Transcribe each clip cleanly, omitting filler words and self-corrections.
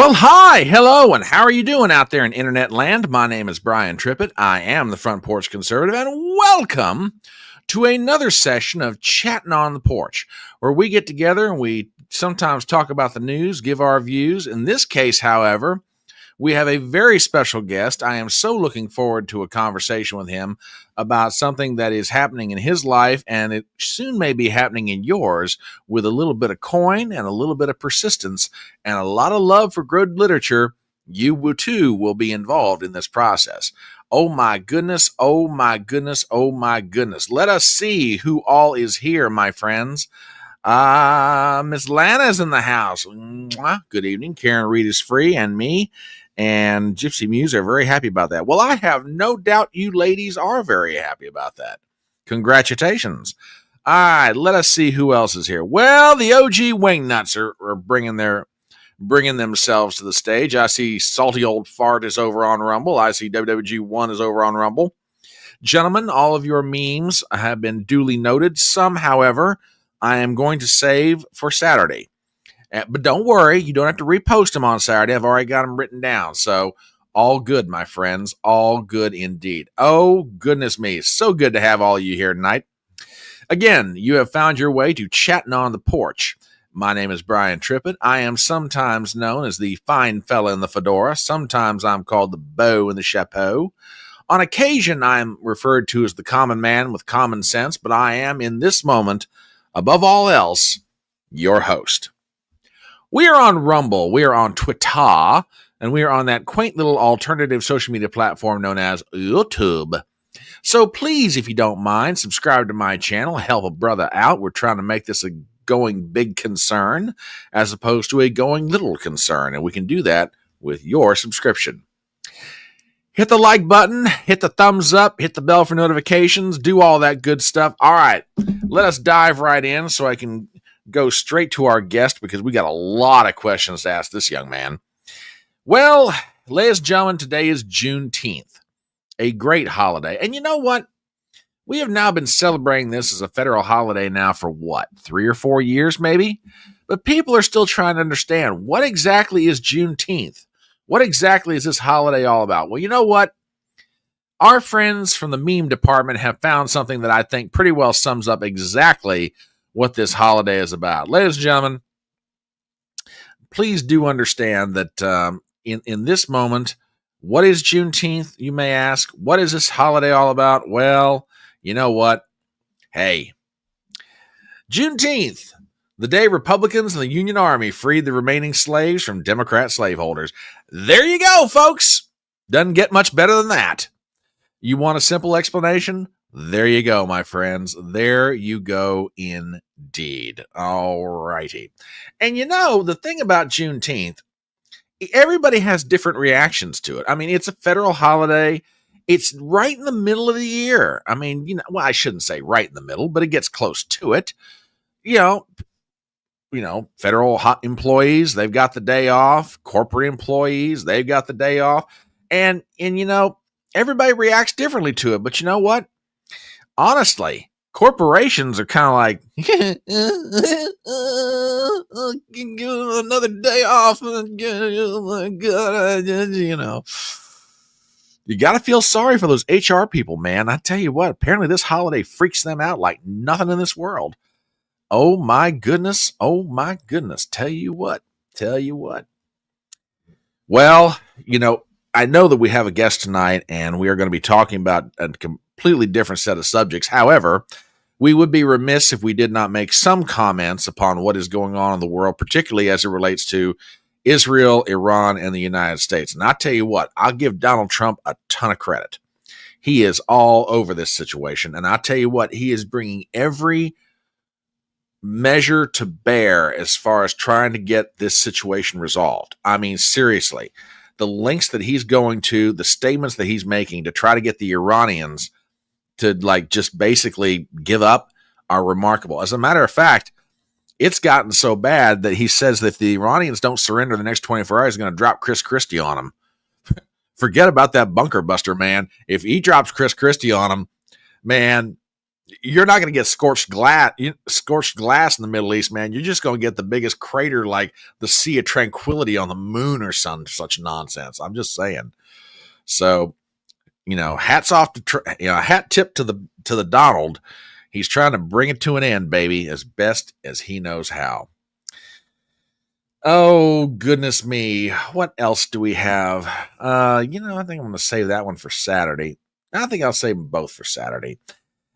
Well, hi, hello, and how are you doing out there in internet land? My name is Brian Trippett. I am the Front Porch Conservative, and welcome to another session of Chattin on the Porch, where we get together and we sometimes talk about the news, give our views. In this case, however, we have a very special guest. I am so looking forward to a conversation with him about something that is happening in his life, and it soon may be happening in yours, with a little bit of coin and a little bit of persistence and a lot of love for good literature. You too will be involved in this process. Oh my goodness, oh my goodness, oh my goodness. Let us see who all is here, my friends. Miss Lana's in the house. Mwah. Good evening. Karen Reed is free, and me and Gypsy Muse are very happy about that. Well, I have no doubt you ladies are very happy about that. Congratulations. All right, let us see who else is here. Well, the OG Wingnuts are bringing themselves to the stage. I see Salty Old Fart is over on Rumble. I see WWG1 is over on Rumble. Gentlemen, all of your memes have been duly noted. Some, however, I am going to save for Saturday. But don't worry, you don't have to repost them on Saturday. I've already got them written down. So all good, my friends. All good indeed. Oh, goodness me. So good to have all of you here tonight. Again, you have found your way to Chattin on the Porch. My name is Brian Trippett. I am sometimes known as the fine fella in the fedora. Sometimes I'm called the beau in the chapeau. On occasion, I'm referred to as the common man with common sense, but I am, in this moment, above all else, your host. We are on Rumble, we are on Twitter, and we are on that quaint little alternative social media platform known as YouTube. So please, if you don't mind, subscribe to my channel, help a brother out. We're trying to make this a going big concern as opposed to a going little concern, and we can do that with your subscription. Hit the like button, hit the thumbs up, hit the bell for notifications, do all that good stuff. All right, let us dive right in so I can go straight to our guest, because we got a lot of questions to ask this young man. Well, ladies and gentlemen, today is Juneteenth, a great holiday. And you know what? We have now been celebrating this as a federal holiday now for what, 3 or 4 years maybe? But people are still trying to understand, what exactly is Juneteenth? What exactly is this holiday all about? Well, you know what? Our friends from the meme department have found something that I think pretty well sums up exactly what this holiday is about. Ladies and gentlemen, please do understand that in this moment, what is Juneteenth, you may ask? What is this holiday all about? Well, you know what? Hey, Juneteenth, the day Republicans and the Union Army freed the remaining slaves from Democrat slaveholders. There you go, folks. Doesn't get much better than that. You want a simple explanation? There you go, my friends. There you go indeed. All righty. And you know, the thing about Juneteenth, everybody has different reactions to it. I mean, it's a federal holiday. It's right in the middle of the year. I mean, you know, well, I shouldn't say right in the middle, but it gets close to it. You know, federal employees, they've got the day off. Corporate employees, they've got the day off. And you know, everybody reacts differently to it. But you know what? Honestly, corporations are kind of like, another day off. You know, you got to feel sorry for those HR people, man. I tell you what, apparently this holiday freaks them out like nothing in this world. Oh my goodness. Oh my goodness. Tell you what. Well, you know, I know that we have a guest tonight, and we are going to be talking about a completely different set of subjects. However, we would be remiss if we did not make some comments upon what is going on in the world, particularly as it relates to Israel, Iran, and the United States. And I'll tell you what, I'll give Donald Trump a ton of credit. He is all over this situation. And I'll tell you what, he is bringing every measure to bear as far as trying to get this situation resolved. I mean, seriously, the lengths that he's going to, the statements that he's making to try to get the Iranians to like just basically give up are remarkable. As a matter of fact, it's gotten so bad that he says that if the Iranians don't surrender the next 24 hours, he's going to drop Chris Christie on them. Forget about that bunker buster, man. If he drops Chris Christie on them, man, You're not going to get scorched glass in the Middle East, man. You're just going to get the biggest crater like the Sea of Tranquility on the moon or some such nonsense. I'm just saying. So, hats off to hat tip to the Donald. He's trying to bring it to an end, baby, as best as he knows how. Oh, goodness me. What else do we have? I think I'm going to save that one for Saturday. I think I'll save them both for Saturday.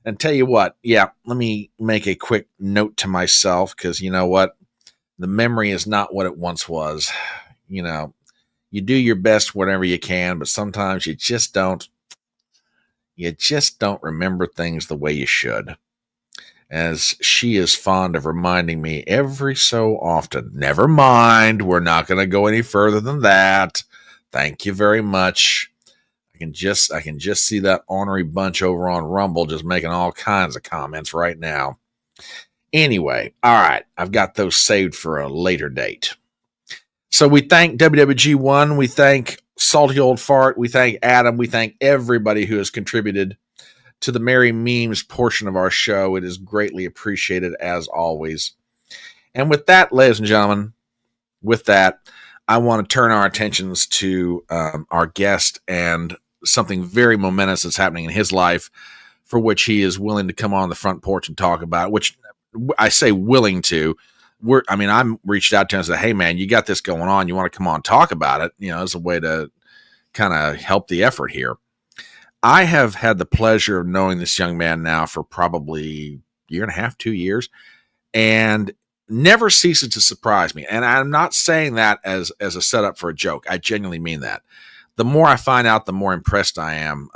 And tell you what, yeah, let me make a quick note to myself because you know what? The memory is not what it once was. You do your best whenever you can, but sometimes you just don't remember things the way you should. As she is fond of reminding me every so often. Never mind, we're not going to go any further than that. Thank you very much. I can just see that ornery bunch over on Rumble just making all kinds of comments right now. Anyway, all right, I've got those saved for a later date. So we thank WWG1, we thank Salty Old Fart, we thank Adam, we thank everybody who has contributed to the Merry Memes portion of our show. It is greatly appreciated as always. And with that, ladies and gentlemen, I want to turn our attentions to our guest and something very momentous that's happening in his life for which he is willing to come on the front porch and talk about, which I say willing to. I'm reached out to him and said, hey, man, you got this going on. You want to come on and talk about it? As a way to kind of help the effort here. I have had the pleasure of knowing this young man now for probably a year and a half, 2 years, and never ceases to surprise me. And I'm not saying that as a setup for a joke. I genuinely mean that. The more I find out, the more impressed I am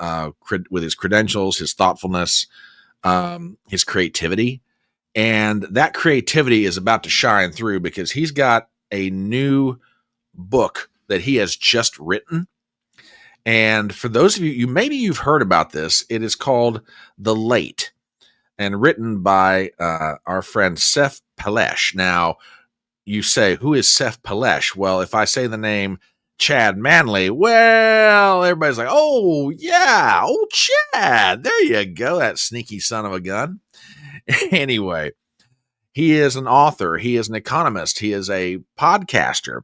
with his credentials, his thoughtfulness, his creativity. And that creativity is about to shine through because he's got a new book that he has just written. And for those of you, maybe you've heard about this. It is called The Late and written by our friend Seph Pelech. Now, you say, who is Seph Pelech? Well, if I say the name Chad Manley, well, everybody's like, oh, yeah, oh, Chad. There you go, that sneaky son of a gun. Anyway, he is an author. He is an economist. He is a podcaster.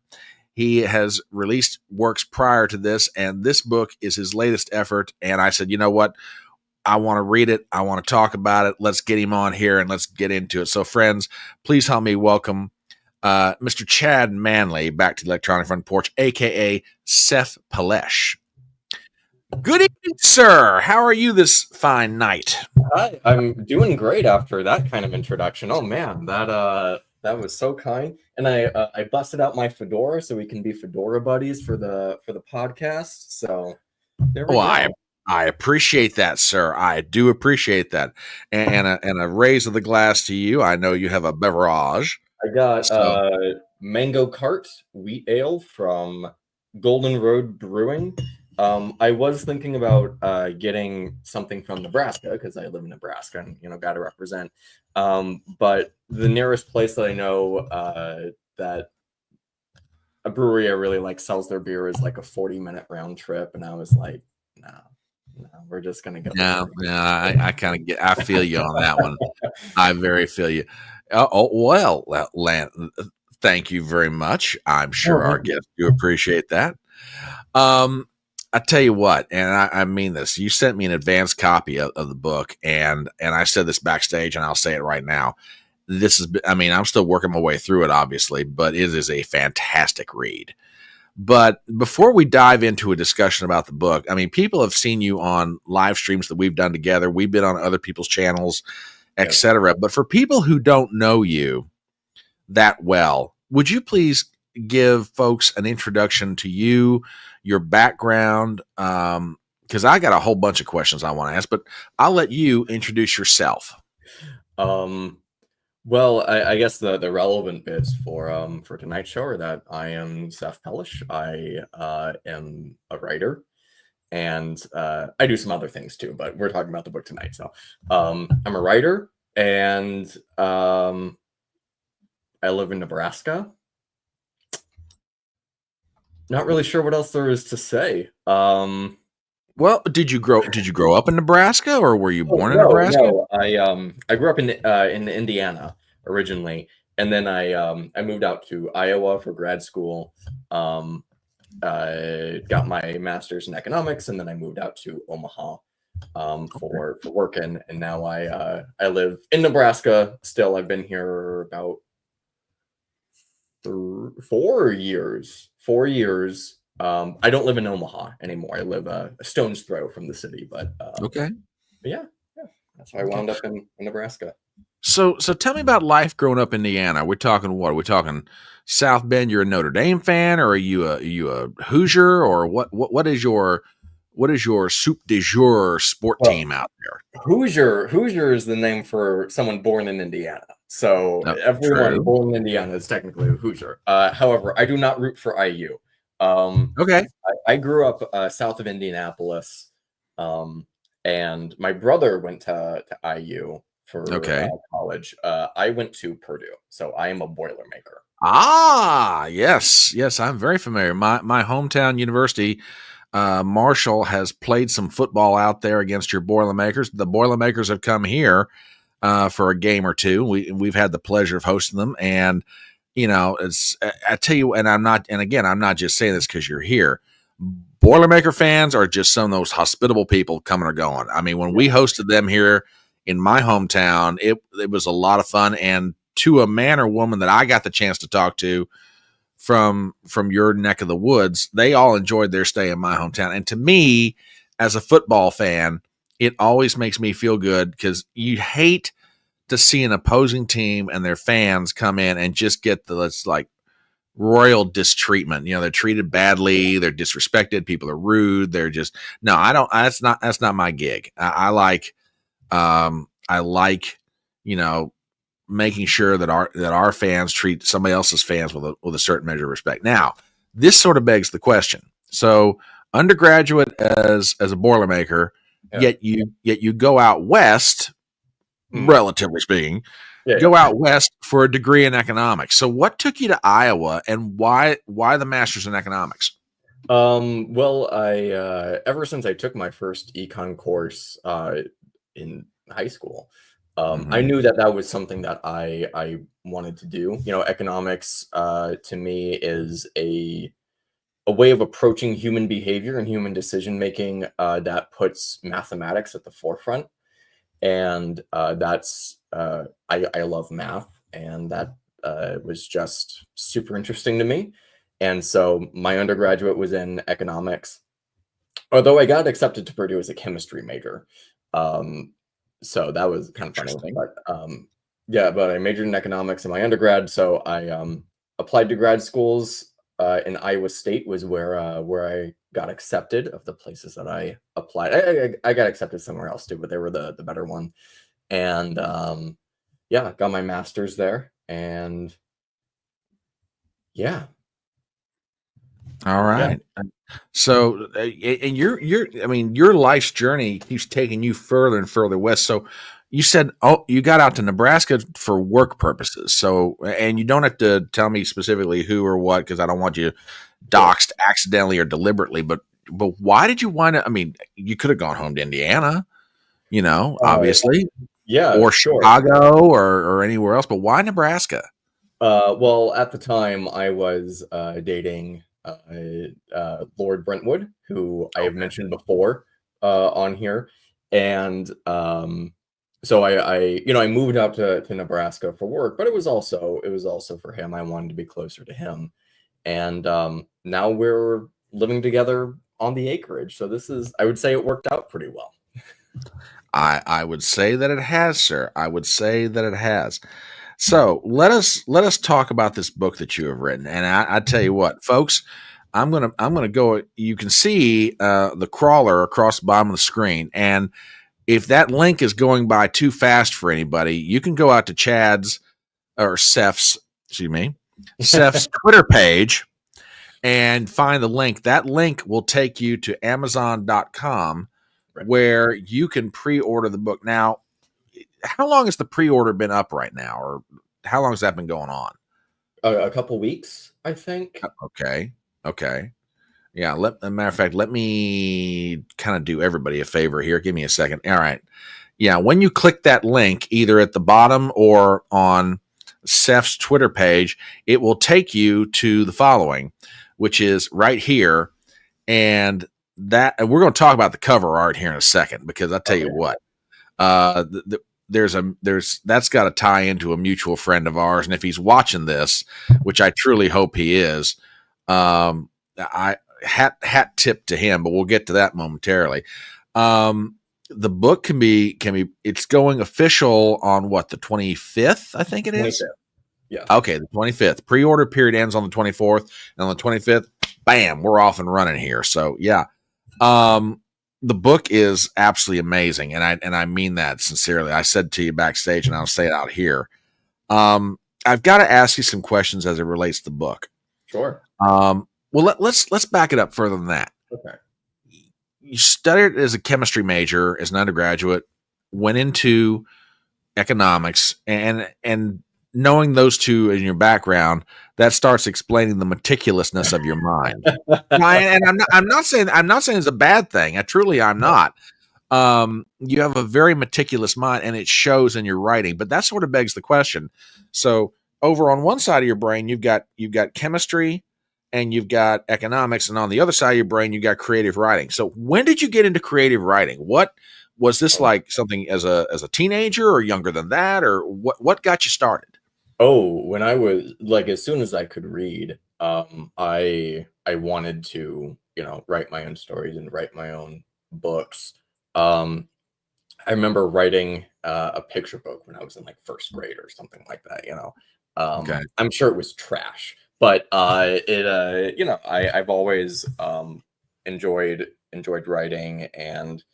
He has released works prior to this, and this book is his latest effort. And I said, you know what? I want to read it. I want to talk about it. Let's get him on here and let's get into it. So, friends, please help me welcome Mr. Chad Manley back to the Electronic Front Porch, a.k.a. Seph Pelech. Good evening, sir. How are you this fine night? Hi, I'm doing great after that kind of introduction. Oh man, that was so kind. And I busted out my fedora so we can be fedora buddies for the podcast. So there we go. I appreciate that, sir. I do appreciate that. And a raise of the glass to you. I know you have a beverage. I got Mango Cart Wheat Ale from Golden Road Brewing. I was thinking about getting something from Nebraska because I live in Nebraska and got to represent. But the nearest place that I know that a brewery I really like sells their beer is like a 40-minute round trip, and I was like, no, we're just gonna go. No, I kind of I feel you on that one. I very feel you. Well, Lan, thank you very much. I'm sure our guests do appreciate that. I tell you what, and I mean this. You sent me an advanced copy of the book, and I said this backstage, and I'll say it right now. I'm still working my way through it, obviously, but it is a fantastic read. But before we dive into a discussion about the book, people have seen you on live streams that we've done together. We've been on other people's channels, etc. But for people who don't know you that well, would you please give folks an introduction to you, your background? Because I got a whole bunch of questions I want to ask, but I'll let you introduce yourself. Well, I guess the relevant bits for tonight's show are that I am Seph Pelech. I am a writer, and I do some other things too, but we're talking about the book tonight. So I'm a writer, and I live in Nebraska. Not really sure what else there is to say. Well, did you grow up in Nebraska, or were you Oh born in no, Nebraska? no. I grew up in Indiana originally, and then I moved out to Iowa for grad school. Um, got my master's in economics, and then I moved out to Omaha Okay. for working, and now I live in Nebraska still. I've been here about 4 years. 4 years. I don't live in Omaha anymore. I live a stone's throw from the city, Okay. but yeah, yeah. That's how I Okay. wound up in Nebraska. So tell me about life growing up in Indiana. We're talking what? Are we talking South Bend? You're a Notre Dame fan, or are you a Hoosier, or what is your soup de jour sport Well, team out there? Hoosier is the name for someone born in Indiana. So No, everyone true. born in Indiana is technically a Hoosier. However, I do not root for IU. Um, Okay. I grew up south of Indianapolis, um, and my brother went to IU for Okay. college. I went to Purdue, so I am a Boilermaker. Ah, yes, yes, I'm very familiar. My hometown university, Marshall, has played some football out there against your Boilermakers. The Boilermakers have come here for a game or two. We've had the pleasure of hosting them, and I tell you, and I'm not just saying this because you're here. Boilermaker fans are just some of those hospitable people coming or going. I mean, when we Yeah. hosted them here in my hometown, it was a lot of fun, and to a man or woman that I got the chance to talk to from your neck of the woods, they all enjoyed their stay in my hometown. And to me, as a football fan, it always makes me feel good because you hate to see an opposing team and their fans come in and just get the like royal distreatment. They're treated badly, they're disrespected, people are rude, they're just no, I don't that's not my gig. I like, you know, making sure that our fans treat somebody else's fans with a certain measure of respect. Now, this sort of begs the question. So, undergraduate as a Boilermaker, Yeah. yet you go out west, Hmm. relatively speaking, Yeah, go yeah. out west for a degree in economics. So, what took you to Iowa, and why the master's in economics? Well, I ever since I took my first econ course in high school, I Mm-hmm. knew that that was something that I wanted to do. You know, economics to me is a way of approaching human behavior and human decision making that puts mathematics at the forefront, and I love math, and that was just super interesting to me. And so my undergraduate was in economics, although I got accepted to Purdue as a chemistry major. Um, so that was kind of funny. Interesting. But yeah, but I majored in economics in my undergrad. So I applied to grad schools in Iowa State was where I got accepted of the places that I applied. I got accepted somewhere else too, but they were the better one. And yeah, got my master's there. And yeah, All yeah. right. So, and I mean, your life's journey keeps taking you further and further west. So, you said, oh, you got out to Nebraska for work purposes. So, and you don't have to tell me specifically who or what, because I don't want you Sure. doxxed accidentally or deliberately. But why did you wind up? I mean, you could have gone home to Indiana, Uh, obviously, yeah, or sure. Chicago or anywhere else. But why Nebraska? Well, at the time, I was dating Lord Brentwood, who I have Okay. mentioned before on here, and so I moved out to Nebraska for work, but it was also for him. I wanted to be closer to him, and now we're living together on the acreage. So I would say it worked out pretty well. I would say that it has, sir. I would say that it has. So let us talk about this book that you have written. And I tell you what, folks, I'm gonna go. You can see the crawler across the bottom of the screen, and if that link is going by too fast for anybody, you can go out to Chad's or Seph's, excuse me, Seph's Twitter page and find the link. That link will take you to Amazon.com Right. where you can pre-order the book. Now, how long has the pre-order been up right now, or how long has that been going on? A couple weeks, I think. Okay, okay. Yeah. Matter of fact, let me kind of do everybody a favor here. Give me a second. All right. Yeah. When you click that link, either at the bottom or on Seph's Twitter page, it will take you to the following, which is right here. And we're going to talk about the cover art here in a second, because I tell you Okay. what, there's that's got to tie into a mutual friend of ours, and if he's watching this, which I truly hope he is, I hat tip to him, but we'll get to that momentarily. The book can be it's going official on what, the 25th, I think it is. 25th. Yeah. Okay, the 25th. Pre-order period ends on the 24th, and on the 25th, bam, we're off and running here. So yeah. The book is absolutely amazing, and I mean that sincerely. I said to you backstage, and I'll say it out here. I've got to ask you some questions as it relates to the book. Sure. Well, let's back it up further than that. Okay. You studied as a chemistry major as an undergraduate, went into economics, and knowing those two in your background, that starts explaining the meticulousness of your mind. And I'm not saying it's a bad thing. I'm not. You have a very meticulous mind, and it shows in your writing. But that sort of begs the question. So over on one side of your brain, you've got chemistry, and you've got economics, and on the other side of your brain, you've got creative writing. So when did you get into creative writing? What was this like? Something as a teenager, or younger than that, or what got you started? Oh, when I was like, as soon as I could read, I wanted to, write my own stories and write my own books. Um, I remember writing a picture book when I was in like first grade or something like that. Okay. I'm sure it was trash, but I've always enjoyed writing, and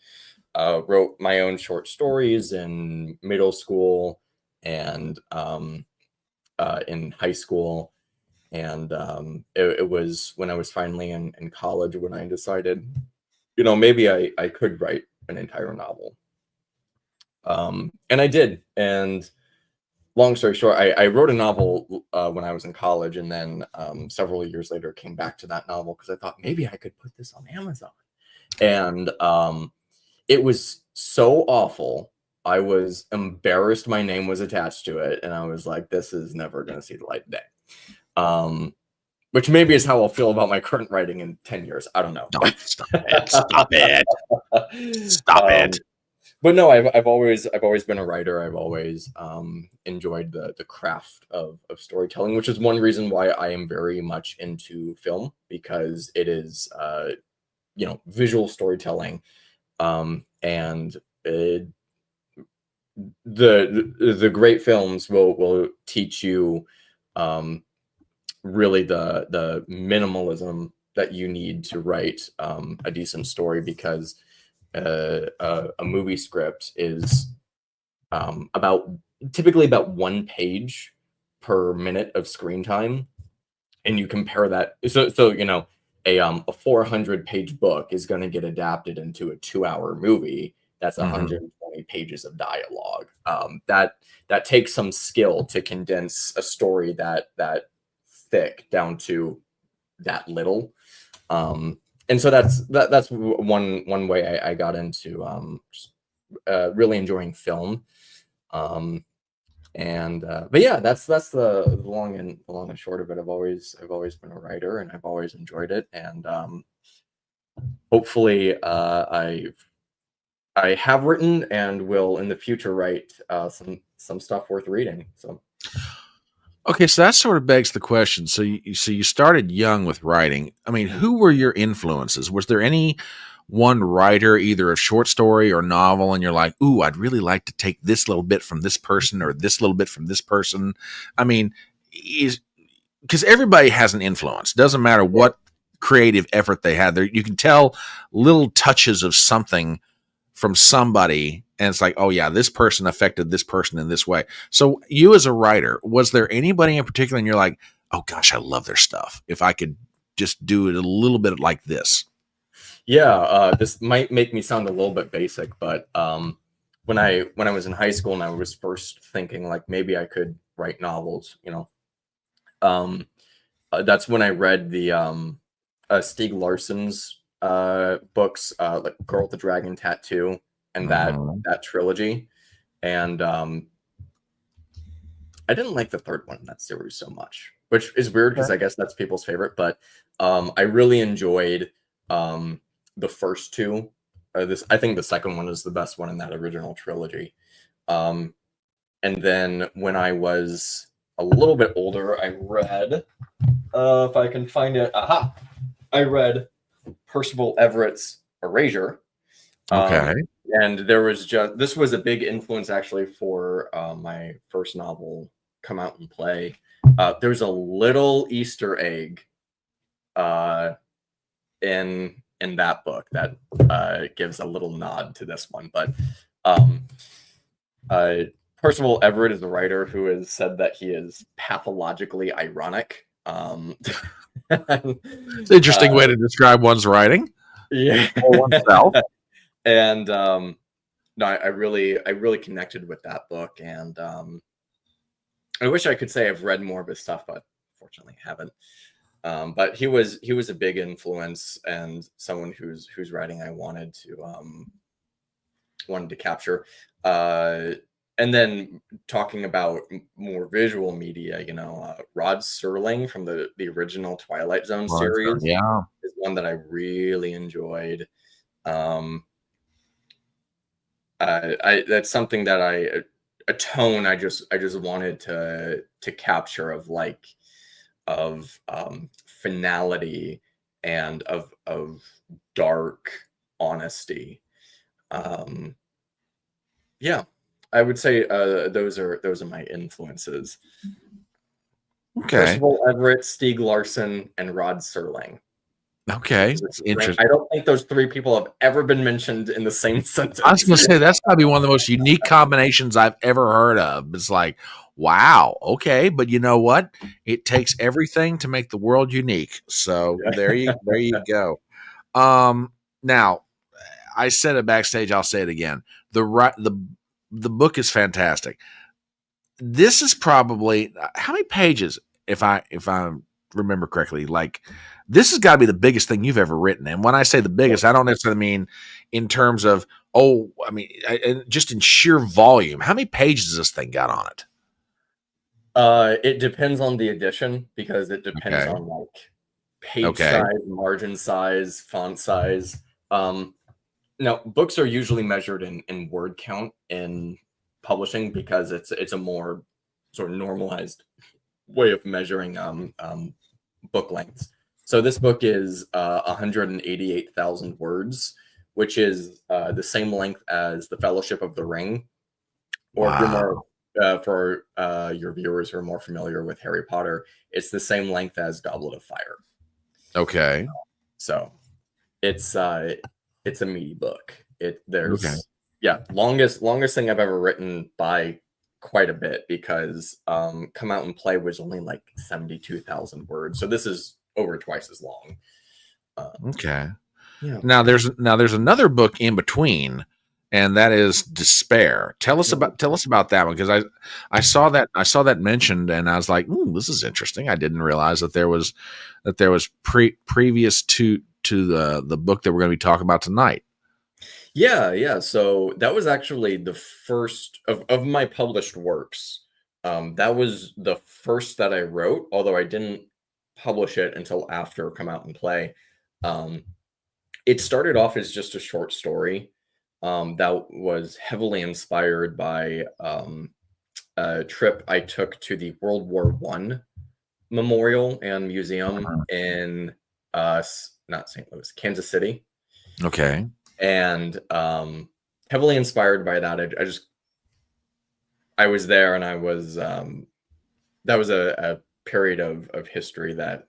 wrote my own short stories in middle school and in high school. And it was when I was finally in college when I decided, maybe I could write an entire novel. And I did. And long story short, I wrote a novel when I was in college, and then several years later came back to that novel because I thought maybe I could put this on Amazon. And it was so awful. I was embarrassed my name was attached to it, and I was like, this is never going to see the light of day. Which maybe is how I'll feel about my current writing in 10 years. I don't know. Stop it. Stop it. Stop it. But no, I've always been a writer. I've always enjoyed the craft of storytelling, which is one reason why I am very much into film, because it is visual storytelling, and the great films will teach you really the minimalism that you need to write a decent story, because a movie script is typically about 1 page per minute of screen time, and you compare that. So a 400-page book is going to get adapted into a 2-hour movie. That's 120 pages of dialogue. That takes some skill to condense a story that thick down to that little. And so that's one way I got into just really enjoying film. But yeah, that's the long and short of it. I've always been a writer, and I've always enjoyed it, and hopefully I have written and will in the future write some stuff worth reading. So Okay, so that sort of begs the question. So you started young with writing. I mean, who were your influences? Was there any one writer, either a short story or novel, and you're like, ooh, I'd really like to take this little bit from this person or this little bit from this person? I mean, because everybody has an influence. Doesn't matter what creative effort they had. There, you can tell little touches of something from somebody, and it's like, oh yeah, this person affected this person in this way. So you as a writer, was there anybody in particular and you're like, oh gosh, I love their stuff, if I could just do it a little bit like this? yeah, this might make me sound a little bit basic, but when I was in high school and I was first thinking like maybe I could write novels, that's when I read Stieg Larsson's books, like Girl with the Dragon Tattoo, and that trilogy. And I didn't like the third one in that series so much, which is weird because I guess that's people's favorite. But I really enjoyed the first two. I think the second one is the best one in that original trilogy. And then when I was a little bit older, I read, if I can find it, I read Percival Everett's Erasure. Okay. And this was a big influence actually for my first novel, Come Out and Play. There's a little Easter egg in that book that gives a little nod to this one. But Percival Everett is a writer who has said that he is pathologically ironic. It's an interesting way to describe one's writing. Yeah. Or oneself. And no, I really connected with that book, and I wish I could say I've read more of his stuff, but fortunately haven't. But he was a big influence and someone whose writing I wanted to capture. And then talking about more visual media, Rod Serling from the original Twilight Zone series, yeah, is one that I really enjoyed. That's something that a tone I just wanted to capture of finality and of dark honesty. Yeah, I would say those are my influences. okay. Percival Everett, Stieg Larsson, and Rod Serling. Okay, it's interesting. I don't think those three people have ever been mentioned in the same sentence. I was going to say that's got to be one of the most unique combinations I've ever heard of. It's like, wow, okay, but you know what? It takes everything to make the world unique. So there you go. Now I said it backstage. I'll say it again. The book is fantastic. This is probably how many pages, if I remember correctly, like this has got to be the biggest thing you've ever written. And when I say the biggest, I don't necessarily mean in terms of just in sheer volume. How many pages does this thing got on it? It depends on the edition because it depends on like page size, margin size, font size. Now books are usually measured in word count in publishing because it's a more sort of normalized way of measuring book lengths. So this book is 188,000 words, which is the same length as The Fellowship of the Ring. Or if you're more for your viewers who are more familiar with Harry Potter, it's the same length as Goblet of Fire. Okay. So it's a meaty book. Longest thing I've ever written by quite a bit because Come Out and Play was only like 72,000 words. So this is over twice as long. Okay. Yeah. Now there's another book in between, and that is Despair. Tell us about that one, because I saw that mentioned, and I was like, this is interesting. I didn't realize that there was previous to the book that we're going to be talking about tonight. Yeah. So that was actually the first of my published works. That was the first that I wrote, although I didn't publish it until after Come Out and Play. It started off as just a short story that was heavily inspired by a trip I took to the World War I Memorial and Museum in not St. Louis, Kansas City. Okay. And heavily inspired by that, I was there, and I was that was a period of history that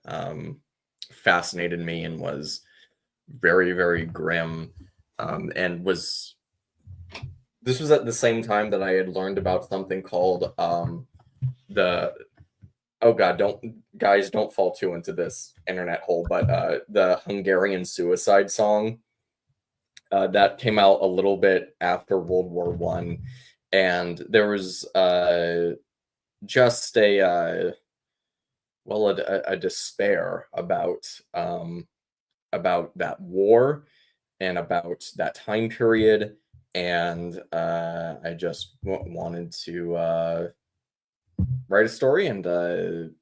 fascinated me and was very, very grim, and this was at the same time that I had learned about something called don't fall too into this internet hole, but the Hungarian suicide song that came out a little bit after World War I, and there was just a despair about about that war and about that time period, and I just wanted to write a story and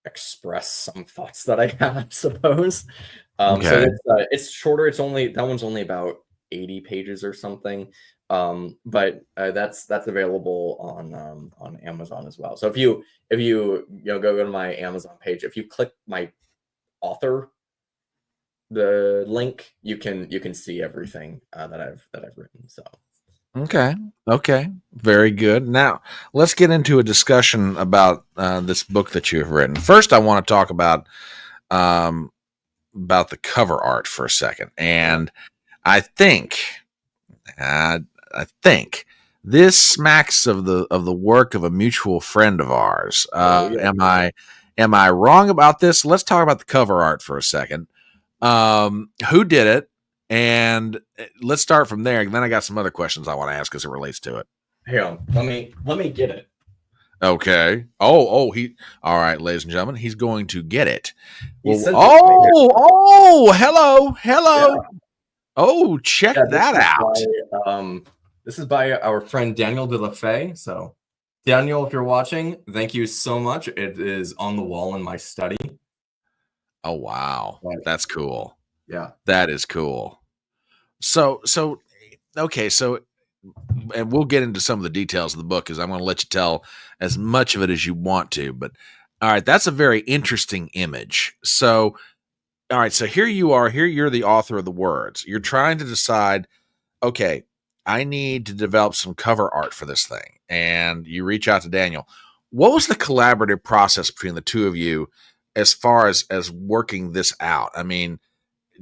express some thoughts that I have, I suppose. So Okay. it's shorter. It's only that one's only about 80 pages or something. But that's available on Amazon as well. So if you go to my Amazon page, if you click my author the link, you can see everything that I've written. So Okay. Okay. Very good. Now, let's get into a discussion about this book that you have written. First, I want to talk um, about the cover art for a second. And I think, uh, I think this smacks of the work of a mutual friend of ours. oh yeah. Am I wrong about this? Let's talk about the cover art for a second. Who did it? And let's start from there. And then I got some other questions I want to ask as it relates to it. Hang on, let me get it. Okay. All right, ladies and gentlemen, he's going to get it. He Well, sent it to me hello. here. Oh, check Yeah, that out. this is by our friend Daniel de la Fay. So, Daniel, if you're watching, thank you so much. It is on the wall in my study. Oh, wow. That's cool. Yeah. That is cool. Okay, and we'll get into some of the details of the book because I'm going to let you tell as much of it as you want to. But all right, that's a very interesting image. So, all right, so here you are. Here you're the author of the words. You're trying to decide, okay, I need to develop some cover art for this thing. And you reach out to Daniel. What was the collaborative process between the two of you as far as working this out? I mean,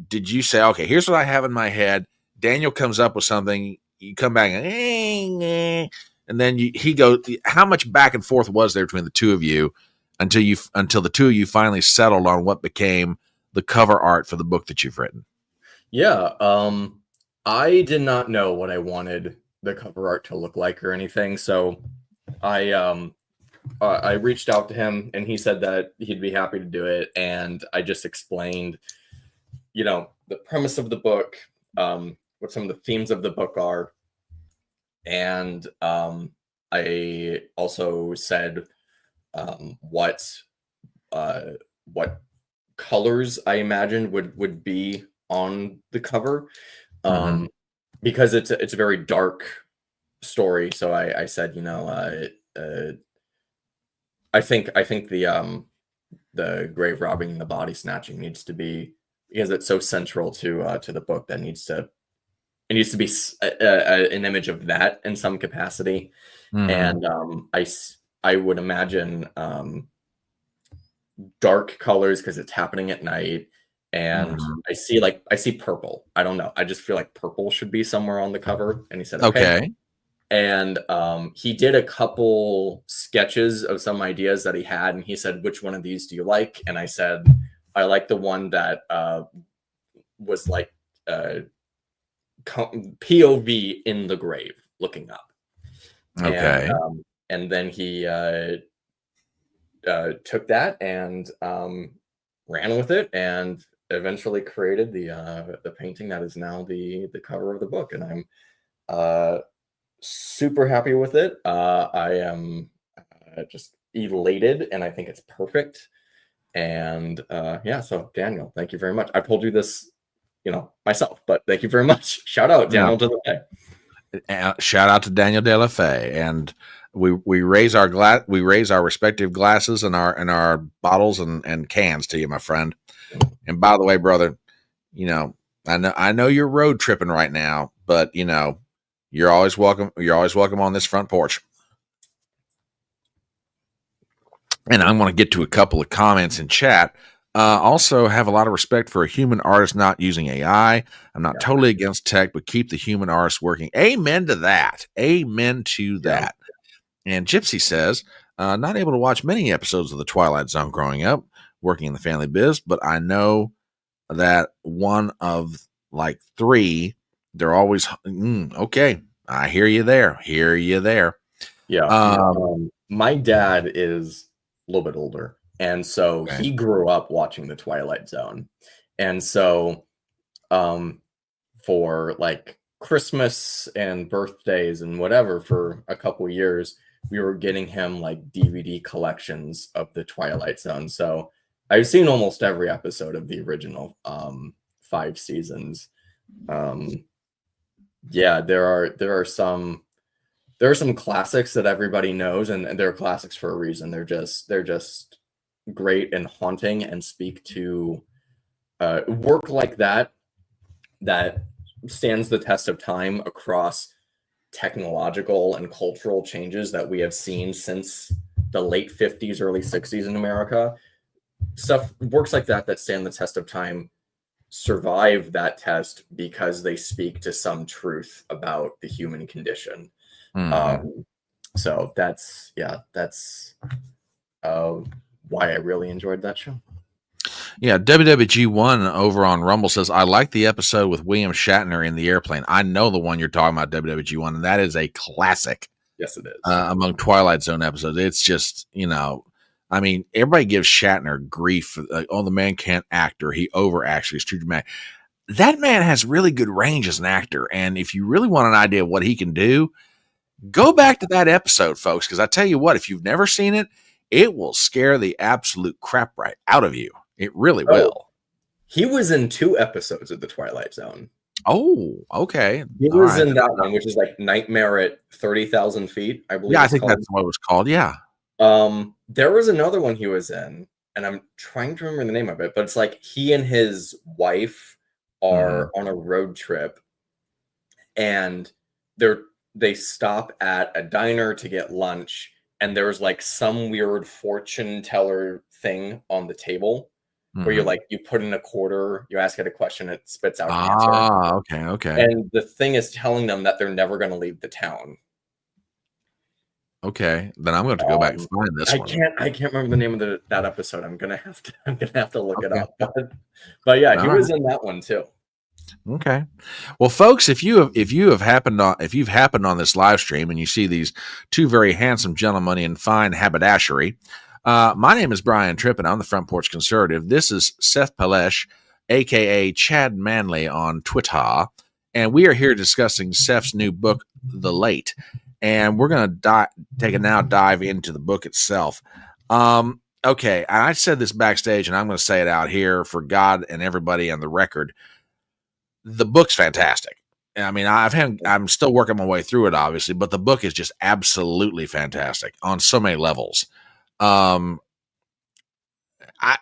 did you say, okay, here's what I have in my head? Daniel comes up with something, you come back and then he goes. How much back and forth was there between the two of you until the two of you finally settled on what became the cover art for the book that you've written? Yeah. I did not know what I wanted the cover art to look like or anything. So I reached out to him and he said that he'd be happy to do it. And I just explained, the premise of the book, what some of the themes of the book are. And I also said what colors I imagined would be on the cover, Mm-hmm. because it's a very dark story. So I said, I think the grave robbing and the body snatching needs to be, because it's so central to the book, that it needs to be an image of that in some capacity. Mm-hmm. And I would imagine dark colors because it's happening at night. And Mm-hmm. I see purple. I don't know. I just feel like purple should be somewhere on the cover. And he said, okay. Okay. And he did a couple sketches of some ideas that he had. And he said, which one of these do you like? And I said, I like the one that was like POV in the grave looking up. Okay. And then he took that and ran with it and eventually created the painting that is now the cover of the book. And I'm super happy with it. I am just elated, and I think it's perfect. And yeah, so Daniel, thank you very much. I told you this, myself, but thank you very much. Shout out Daniel de la Fay. Shout out to Daniel de la Fay, and we raise our respective glasses and our bottles and cans to you, my friend. And by the way, brother, I know you're road tripping right now, but you're always welcome. You're always welcome on this front porch. And I'm going to get to a couple of comments in chat. Also have a lot of respect for a human artist not using AI. I'm not totally against tech, but keep the human artist working. Amen to that. Amen to that. And Gypsy says, not able to watch many episodes of The Twilight Zone growing up, working in the family biz, but I know that one of like three, they're always, okay, I hear you there. Yeah. My dad is a little bit older. And so he grew up watching The Twilight Zone. And so for like Christmas and birthdays and whatever for a couple years, we were getting him like DVD collections of the Twilight Zone. So I've seen almost every episode of the original 5 seasons. Yeah, there are some classics that everybody knows, and they're classics for a reason. They're just great and haunting and speak to work like that stands the test of time across technological and cultural changes that we have seen since the late 50s, early 60s in America. Stuff works like that stand the test of time survive that test because they speak to some truth about the human condition. So that's why I really enjoyed that show. Yeah, WWG1 over on Rumble says, I like the episode with William Shatner in the airplane. I know the one you're talking about, WWG1, and that is a classic. Yes, it is. Among Twilight Zone episodes. It's just, I mean, everybody gives Shatner grief. Like, oh, the man can't act, or he overacts, he's too dramatic. That man has really good range as an actor. And if you really want an idea of what he can do, go back to that episode, folks, because I tell you what, if you've never seen it, it will scare the absolute crap right out of you. It really will. He was in 2 episodes of The Twilight Zone. Oh, okay. He was in that one, which is like Nightmare at 30,000 Feet, I believe. Yeah, I think that's what it was called. Yeah. There was another one he was in, and I'm trying to remember the name of it, but it's like he and his wife are on a road trip, and they stop at a diner to get lunch, and there's like some weird fortune teller thing on the table where you put in a quarter, you ask it a question, it spits out an answer. Okay. And the thing is telling them that they're never going to leave the town. Okay, then I'm going to go back and find this one. I can't remember the name of that episode. I'm gonna have to look it up. But yeah, he was in that one too. Okay. Well, folks, if you've happened on this live stream and you see these 2 very handsome gentlemen in fine haberdashery, my name is Brian Tripp, and I'm the Front Porch Conservative. This is Seph Pelech, aka Chad Manley on Twitter, and we are here discussing Seph's new book, The Late, and we're going to dive into the book itself. Okay, I said this backstage, and I'm going to say it out here for God and everybody on the record. The book's fantastic. I mean, I'm still working my way through it, obviously, but the book is just absolutely fantastic on so many levels. I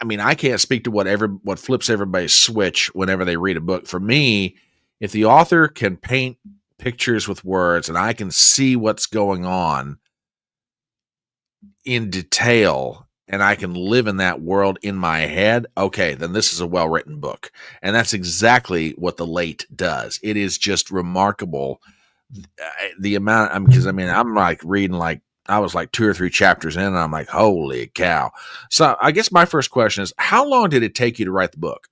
mean, I can't speak to what flips everybody's switch whenever they read a book. For me, if the author can paint pictures with words and I can see what's going on in detail and I can live in that world in my head, okay, then this is a well-written book. And that's exactly what The Late does. It is just remarkable. The amount, because I'm like reading, like, I was like 2 or 3 chapters in, and I'm like, holy cow. So I guess my first question is, how long did it take you to write the book?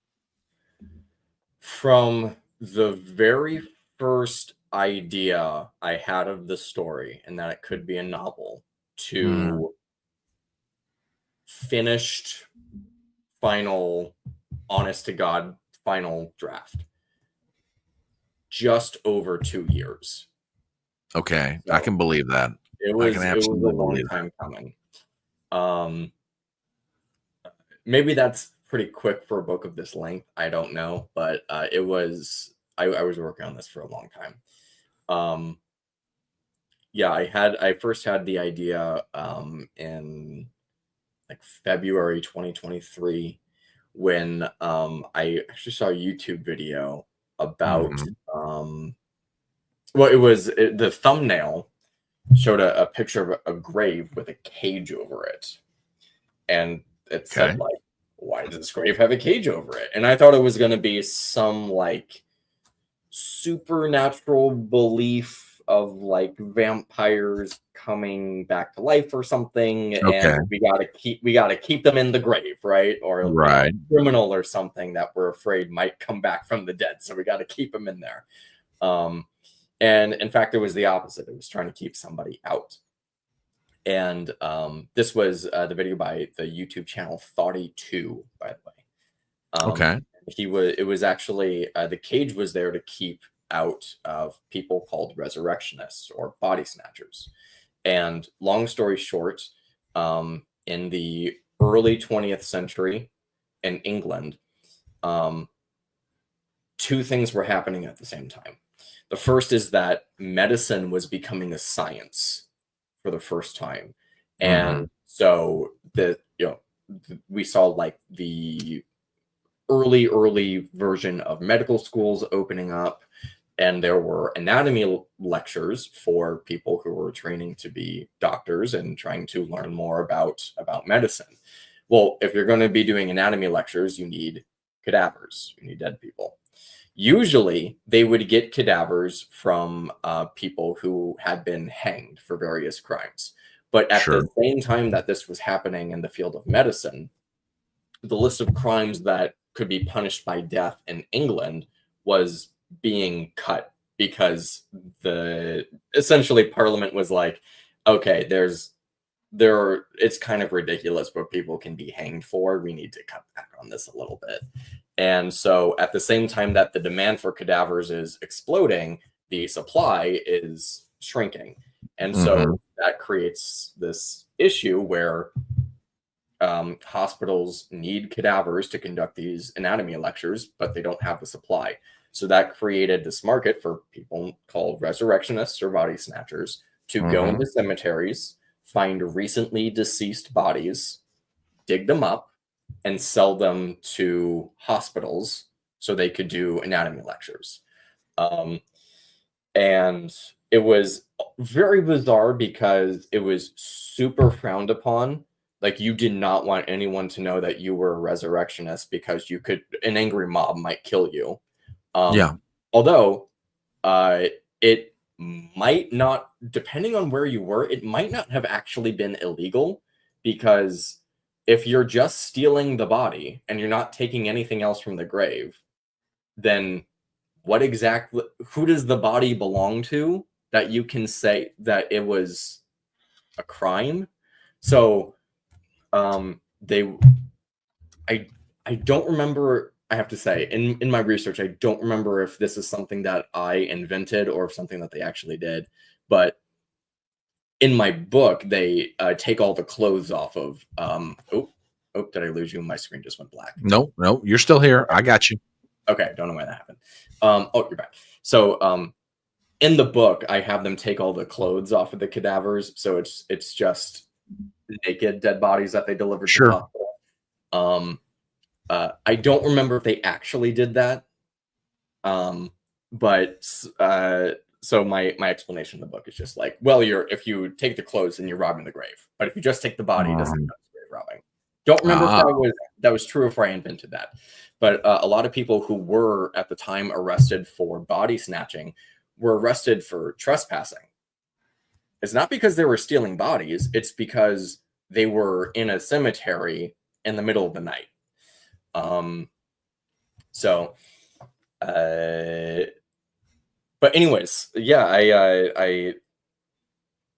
From the very first idea I had of the story, and that it could be a novel, to finished, final, honest to God, final draft, just over 2 years. Okay, so I can believe that. It was a long time coming. Maybe that's pretty quick for a book of this length. I don't know, but it was. I was working on this for a long time. Yeah, I first had the idea in like February 2023 when I actually saw a YouTube video about well, the thumbnail showed a picture of a grave with a cage over it, and it said like, why does this grave have a cage over it? And I thought it was going to be some like supernatural belief of like vampires coming back to life or something, and we gotta keep them in the grave, right? Or a criminal or something that we're afraid might come back from the dead, so we got to keep them in there. And in fact, it was the opposite. It was trying to keep somebody out. And this was the video by the YouTube channel Thoughty2, by the way. It was actually the cage was there to keep out of people called resurrectionists or body snatchers. And long story short, in the early 20th century in England, two things were happening at the same time. The first is that medicine was becoming a science for the first time. And so we saw like the early version of medical schools opening up, and there were anatomy lectures for people who were training to be doctors and trying to learn more about medicine. Well, if you're going to be doing anatomy lectures, you need cadavers, you need dead people. Usually they would get cadavers from people who had been hanged for various crimes. But at the same time that this was happening in the field of medicine, the list of crimes that could be punished by death in England was being cut because essentially Parliament was like, okay, it's kind of ridiculous what people can be hanged for. We need to cut back on this a little bit. And so at the same time that the demand for cadavers is exploding, the supply is shrinking. And so that creates this issue where hospitals need cadavers to conduct these anatomy lectures, but they don't have the supply. So that created this market for people called resurrectionists or body snatchers to go into cemeteries, find recently deceased bodies, dig them up, and sell them to hospitals so they could do anatomy lectures. And it was very bizarre because it was super frowned upon. Like, you did not want anyone to know that you were a resurrectionist because an angry mob might kill you. Although it might not, depending on where you were, it might not have actually been illegal, because if you're just stealing the body and you're not taking anything else from the grave, then who does the body belong to that you can say that it was a crime? So I don't remember, I have to say, in my research, I don't remember if this is something that I invented or if something that they actually did, but in my book, they take all the clothes off of, did I lose you? My screen just went black. No, you're still here. I got you. Okay, don't know why that happened. You're back. So in the book, I have them take all the clothes off of the cadavers, so it's just naked dead bodies that they delivered to the hospital. I don't remember if they actually did that, but so my explanation in the book is just like, well, if you take the clothes, then you're robbing the grave, but if you just take the body, it doesn't count as grave robbing. Don't remember if that was true, if I invented that, but a lot of people who were at the time arrested for body snatching were arrested for trespassing. It's not because they were stealing bodies; it's because they were in a cemetery in the middle of the night. But anyways, yeah, I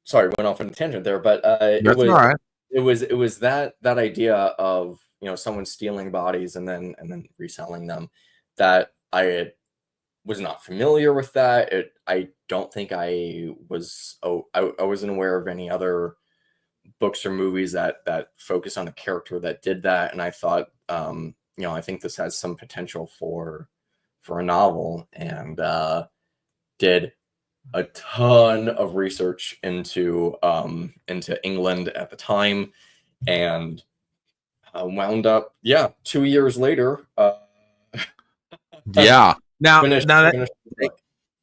sorry, went off on a tangent there, but it was that idea of, someone stealing bodies and then reselling them, that I was not familiar with that. I don't think I wasn't aware of any other books or movies that focus on a character that did that, and I thought, I think this has some potential for a novel, and did a ton of research into England at the time, and wound up 2 years later. Now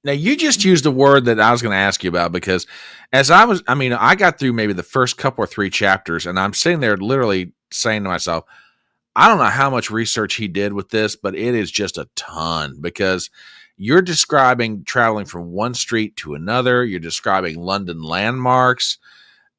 you just used a word that I was going to ask you about, because I got through maybe the first couple or three chapters, and I'm sitting there literally saying to myself, I don't know how much research he did with this, but it is just a ton, because you're describing traveling from one street to another. You're describing London landmarks.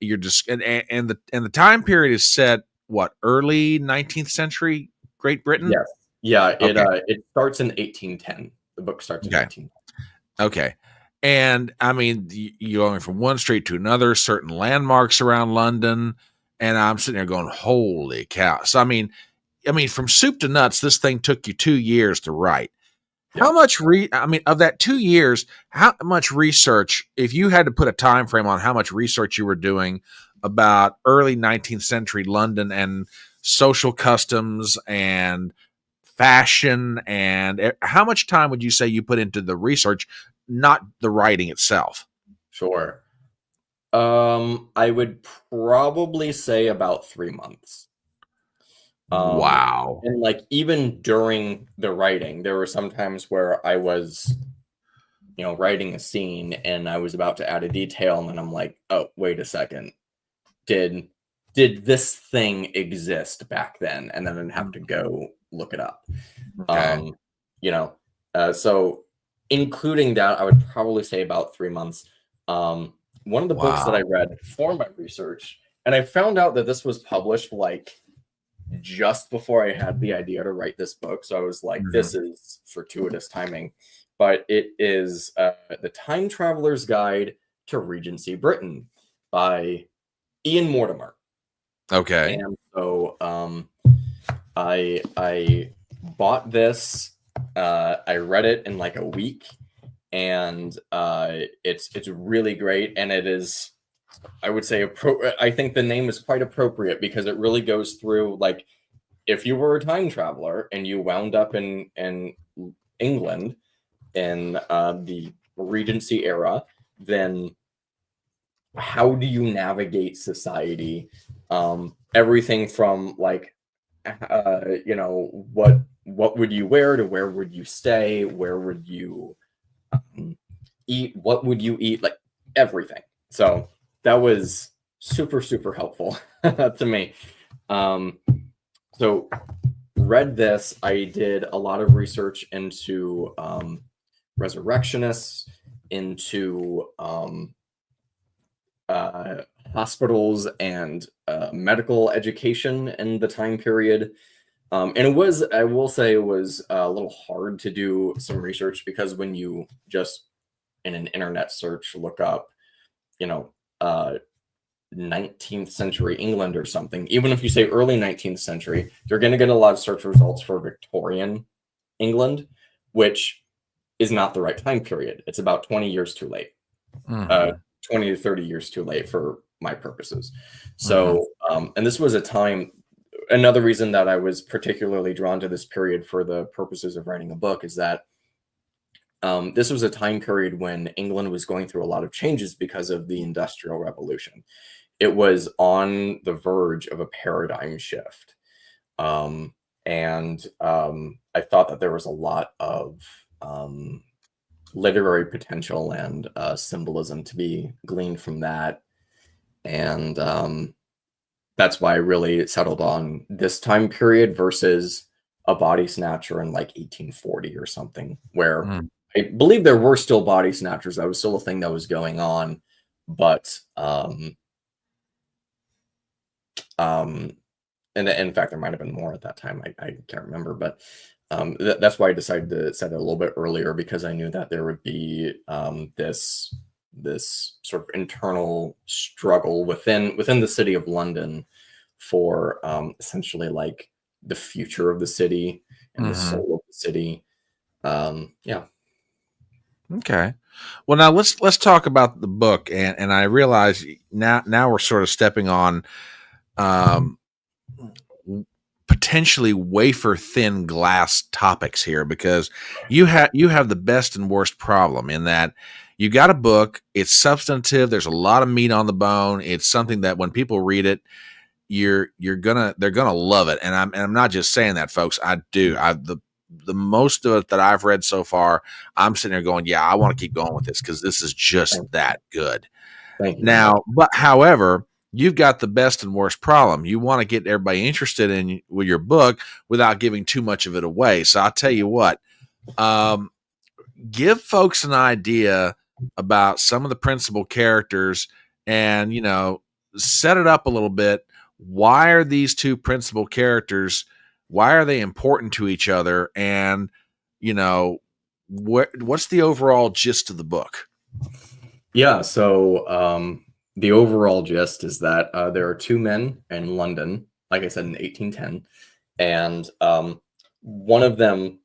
You're just, and the time period is set, what, early 19th century Great Britain? Yes. Yeah. It starts in 1810. The book starts in 1810. Okay. And I mean, you're going from one street to another, certain landmarks around London, and I'm sitting there going, holy cow. So, I mean, I mean, from soup to nuts, this thing took you 2 years to write. Yeah. How much of that 2 years, how much research, if you had to put a time frame on how much research you were doing about early 19th century London and social customs and fashion, and how much time would you say you put into the research, not the writing itself? Sure. I would probably say about 3 months. Wow. And like even during the writing, there were some times where I was, writing a scene and I was about to add a detail, and then I'm like, oh, wait a second. Did this thing exist back then? And then I'd have to go look it up. Okay. You know, so including that, I would probably say about 3 months. One of the books that I Wow. read for my research, and I found out that this was published like just before I had the idea to write this book. So I was like, this Mhm. is fortuitous timing. But it is The Time Traveler's Guide to Regency Britain by Ian Mortimer. Okay. And so I bought this. I read it in like a week, and it's really great. And it is, I would say, I think the name is quite appropriate because it really goes through like if you were a time traveler and you wound up in England in the Regency era, then how do you navigate society? Everything from like, what would you wear to where would you stay? Where would you eat? What would you eat? Like everything. So that was super, super helpful to me. Um, so read this. I did a lot of research into resurrectionists, into hospitals and medical education in the time period. And it was, I will say, it was a little hard to do some research because when you just in an internet search look up, you know, uh, 19th century England or something, even if you say early 19th century, you're going to get a lot of search results for Victorian England, which is not the right time period. It's about 20 years too late. Mhm. 20 to 30 years too late for my purposes. Mhm. So, and this was a time, another reason that I was particularly drawn to this period for the purposes of writing a book is that this was a time period when England was going through a lot of changes because of the Industrial Revolution. It was on the verge of a paradigm shift. And I thought that there was a lot of literary potential and symbolism to be gleaned from that. And that's why I really settled on this time period versus a body snatcher in like 1840 or something, where Mhm. I believe there were still body snatchers. That was still a thing that was going on. But um, and in fact, there might have been more at that time. I can't remember, but that's why I decided to set it a little bit earlier because I knew that there would be this sort of internal struggle within the city of London for essentially like the future of the city and the Mhm. soul of the city. Yeah. Okay. Well, now let's talk about the book, and I realize now we're sort of stepping on um, potentially wafer thin glass topics here because you have the best and worst problem in that you got a book, it's substantive, there's a lot of meat on the bone, it's something that when people read it, they're gonna love it, and I'm not just saying that, folks. I do. The most of it that I've read so far, I'm sitting there going, yeah, I want to keep going with this because this is just Thank, that good. thank you. Now, but however, you've got the best and worst problem. You want to get everybody interested in with your book without giving too much of it away. So I'll tell you what, um, give folks an idea about some of the principal characters and, set it up a little bit. Why are these two principal characters, why are they important to each other? And, you know, what's the overall gist of the book? Yeah, so the overall gist is that there are two men in London, like I said, in 1810, and one of them,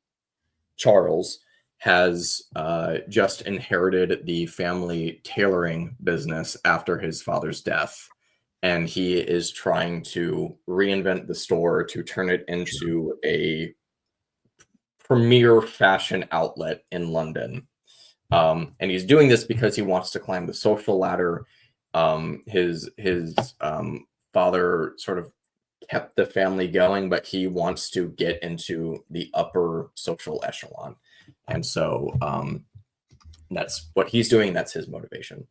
Charles, has just inherited the family tailoring business after his father's death, and he is trying to reinvent the store to turn it into a premier fashion outlet in London. And he's doing this because he wants to climb the social ladder. His father sort of kept the family going, but he wants to get into the upper social echelon. And so that's what he's doing. That's his motivation.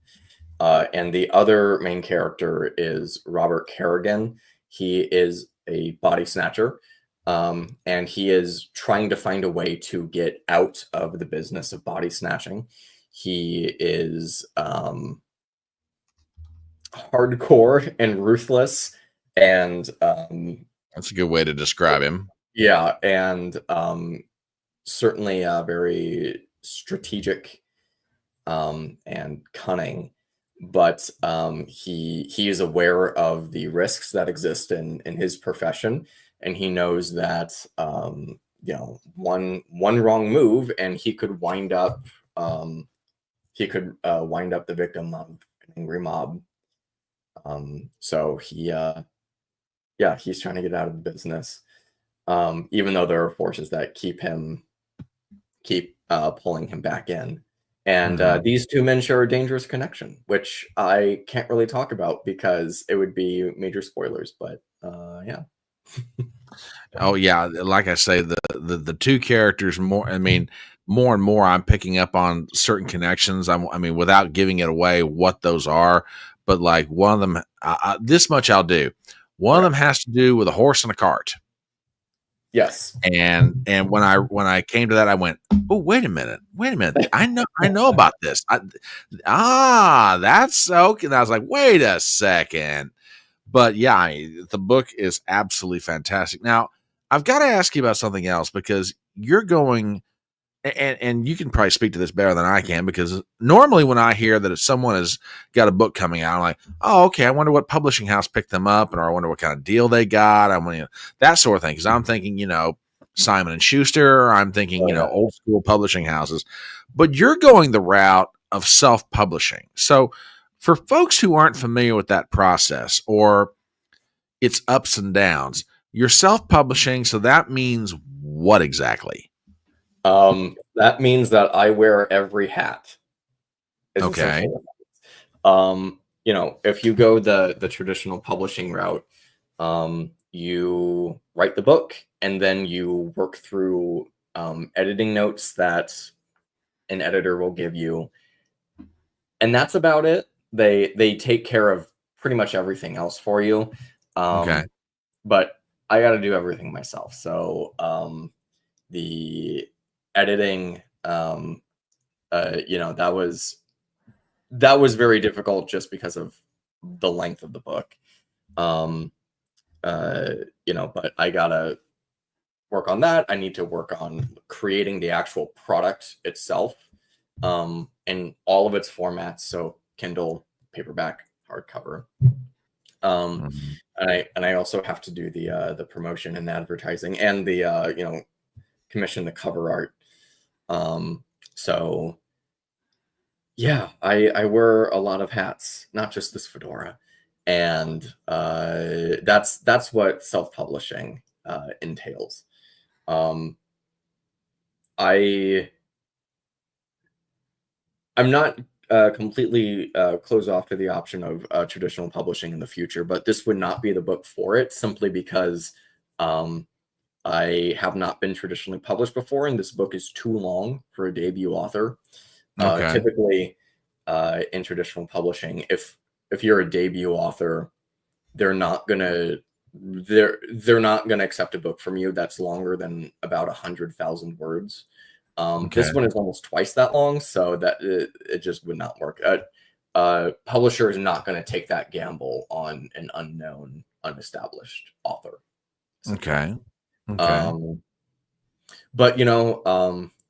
And the other main character is Robert Kerrigan. He is a body snatcher, and he is trying to find a way to get out of the business of body snatching. He is hardcore and ruthless, and That's a good way to describe him. yeah, and certainly very strategic and cunning. But he is aware of the risks that exist in his profession, and he knows that one wrong move and he could wind up the victim of an angry mob. So he's trying to get out of the business, even though there are forces that keep pulling him back in. And these two men share a dangerous connection, which I can't really talk about because it would be major spoilers. But yeah. Oh yeah, like I say, the two characters more. I mean, more and more, I'm picking up on certain connections. I mean, without giving it away what those are, but like one of them, this much I'll do. One of them has to do with a horse and a cart. Yes. And when I came to that, I went, oh, wait a minute. I know about this. That's okay. And I was like, wait a second. But yeah, the book is absolutely fantastic. Now, I've got to ask you about something else because you're going, and you can probably speak to this better than I can, because normally when I hear that if someone has got a book coming out, I'm like, oh, okay, I wonder what publishing house picked them up, or I wonder what kind of deal they got. I want that sort of thing, because I'm thinking, Simon and Schuster. I'm thinking, old school publishing houses. But you're going the route of self-publishing. So for folks who aren't familiar with that process or its ups and downs, you're self-publishing. So that means what exactly? That means that I wear every hat. Okay. If you go the traditional publishing route, you write the book and then you work through editing notes that an editor will give you, and that's about it. They take care of pretty much everything else for you. Okay. But I got to do everything myself. So the editing, that was very difficult just because of the length of the book. But I gotta work on that. I need to work on creating the actual product itself, in all of its formats. So Kindle, paperback, hardcover. And I also have to do the promotion and advertising and the commission the cover art. So yeah, I wear a lot of hats, not just this fedora, and that's what self-publishing entails. I'm not completely closed off to the option of traditional publishing in the future, but this would not be the book for it, simply because I have not been traditionally published before, and this book is too long for a debut author. Okay. Typically, in traditional publishing, if you're a debut author, they're not gonna accept a book from you that's longer than about 100,000 words. This one is almost twice that long, so that it just would not work. Publisher is not going to take that gamble on an unknown, unestablished author. Okay. But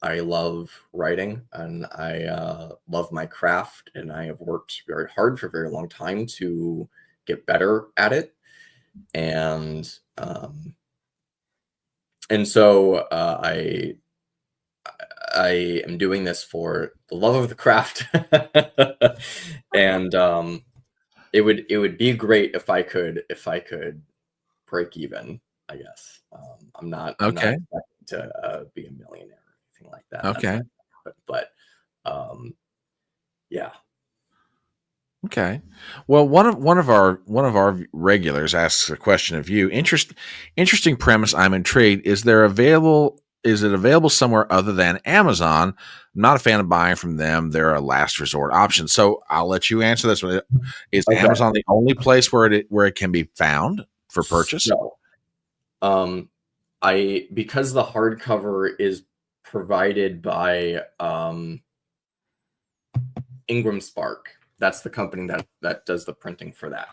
I love writing, and I love my craft, and I have worked very hard for a very long time to get better at it. And and so I am doing this for the love of the craft, and it would be great if I could break even. I guess I'm not Okay. expecting to be a millionaire or anything like that. That's Okay. not gonna happen. But um, yeah. Okay. Well, one of our regulars asks a question of you. Interesting premise. I'm intrigued. Is it available somewhere other than Amazon? I'm not a fan of buying from them. They're a last resort option. So I'll let you answer this one. Is Okay. Amazon the only place where it can be found for purchase? So um, I because the hardcover is provided by Ingram Spark. That's the company that does the printing for that.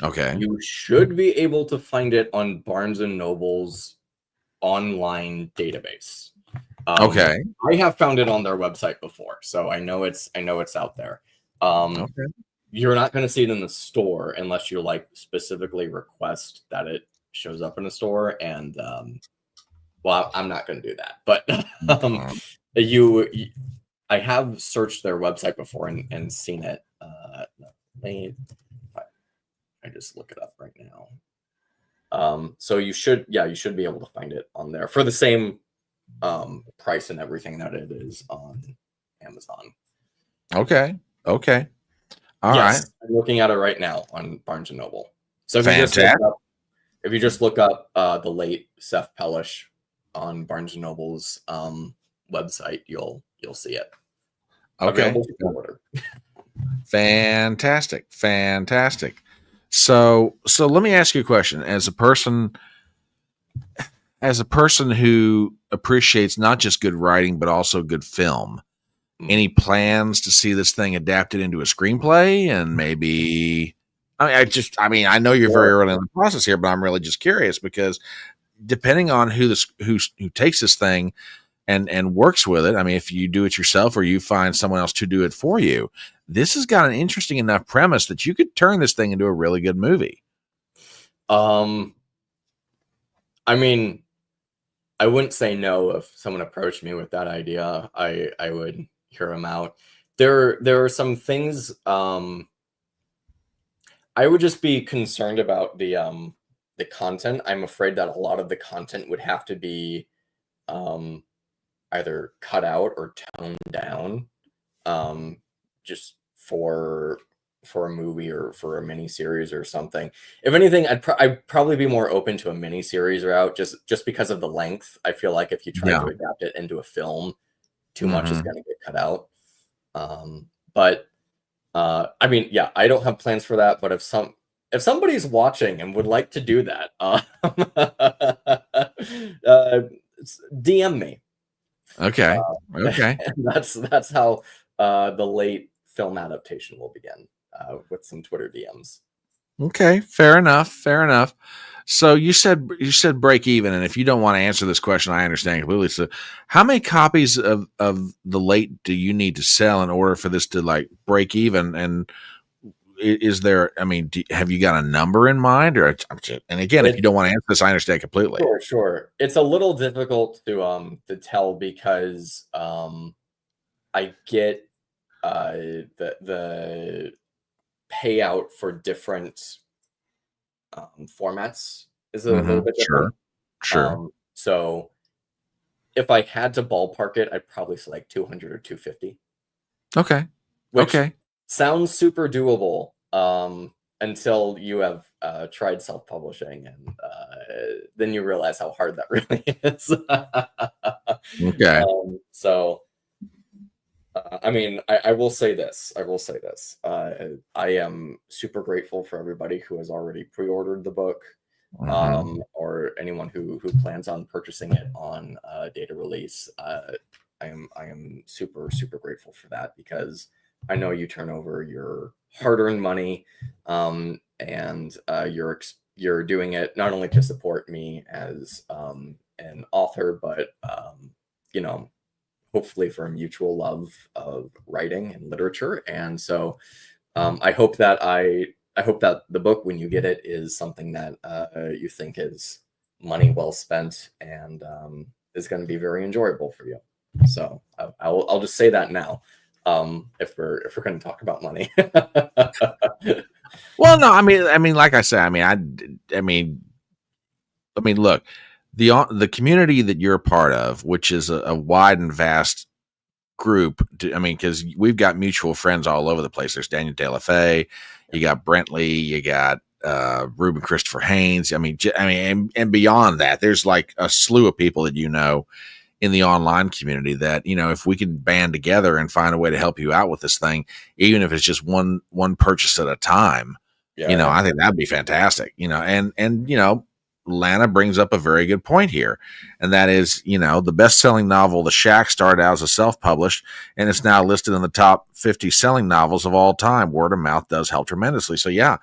Okay. You should be able to find it on Barnes and Noble's online database. Okay. I have found it on their website before, so I know it's out there. Um, Okay. you're not going to see it in the store unless you like specifically request that it shows up in a store, and well, I'm not going to do that. But um, Mhm. you, I have searched their website before and seen it. I just look it up right now. So you should be able to find it on there for the same price and everything that it is on Amazon. Okay. Okay. All right. Yes, I'm looking at it right now on Barnes and Noble. So Fantastic. if you just look up the late Seph Pelech on Barnes and Noble's website, you'll see it Okay. available for order. Fantastic. Fantastic. So let me ask you a question. As a person who appreciates not just good writing but also good film, any plans to see this thing adapted into a screenplay and maybe I know you're very Sure. early in the process here, but I'm really just curious because depending on who takes this thing and works with it. I mean, if you do it yourself or you find someone else to do it for you, this has got an interesting enough premise that you could turn this thing into a really good movie. Um, I mean, I wouldn't say no if someone approached me with that idea. I would hear them out. There are some things I would just be concerned about the content. I'm afraid that a lot of the content would have to be um either cut out or toned down um just for a movie or for a mini series or something. If anything, I'd probably be more open to a mini series route just because of the length. I feel like if you try Yeah. to adapt it into a film, too much is Hmm. going to get cut out. But I mean, yeah, I don't have plans for that. But if somebody's watching and would like to do that, uh, DM me. Okay. Okay. And that's how the late film adaptation will begin with some Twitter DMs. Okay. Fair enough. Fair enough. So you said break even, and if you don't want to answer this question, I understand completely. So, how many copies of the late do you need to sell in order for this to like break even? And is there? I mean, have you got a number in mind? Or and again, if you It's don't want to answer this, I understand completely. sure. It's a little difficult to tell because I get the payout for different formats is a little Hmm. bit Sure. different. Sure. So if I had to ballpark it, I'd probably say like 200 or 250, Okay. which Okay. sounds super doable until you have tried self-publishing, and then you realize how hard that really is. Okay. So I mean, I will say this. I will say this. I am super grateful for everybody who has already pre-ordered the book, Hmm. or anyone who plans on purchasing it on data release. I am super grateful for that because I know you turn over your hard-earned money, and you're doing it not only to support me as an author, but you know hopefully for a mutual love of writing and literature. And so I hope that the book, when you get it, is something that you think is money well spent, and is going to be very enjoyable for you. So I'll just say that now. If we're going to talk about money. Well, no, I mean, like I said, I mean, look, the community that you're a part of, which is a wide and vast group. I mean, because we've got mutual friends all over the place. There's Daniel De La Fay, you got Brentley, you got Ruben Christopher Haynes. I mean, and beyond that, there's like a slew of people that in the online community that if we can band together and find a way to help you out with this thing, even if it's just one purchase at a time. Yeah. I think that'd be fantastic. And Lana brings up a very good point here, and that is, the best-selling novel, The Shack, started out as a self-published, and it's now listed in the top 50 selling novels of all time. Word of mouth does help tremendously. So yeah.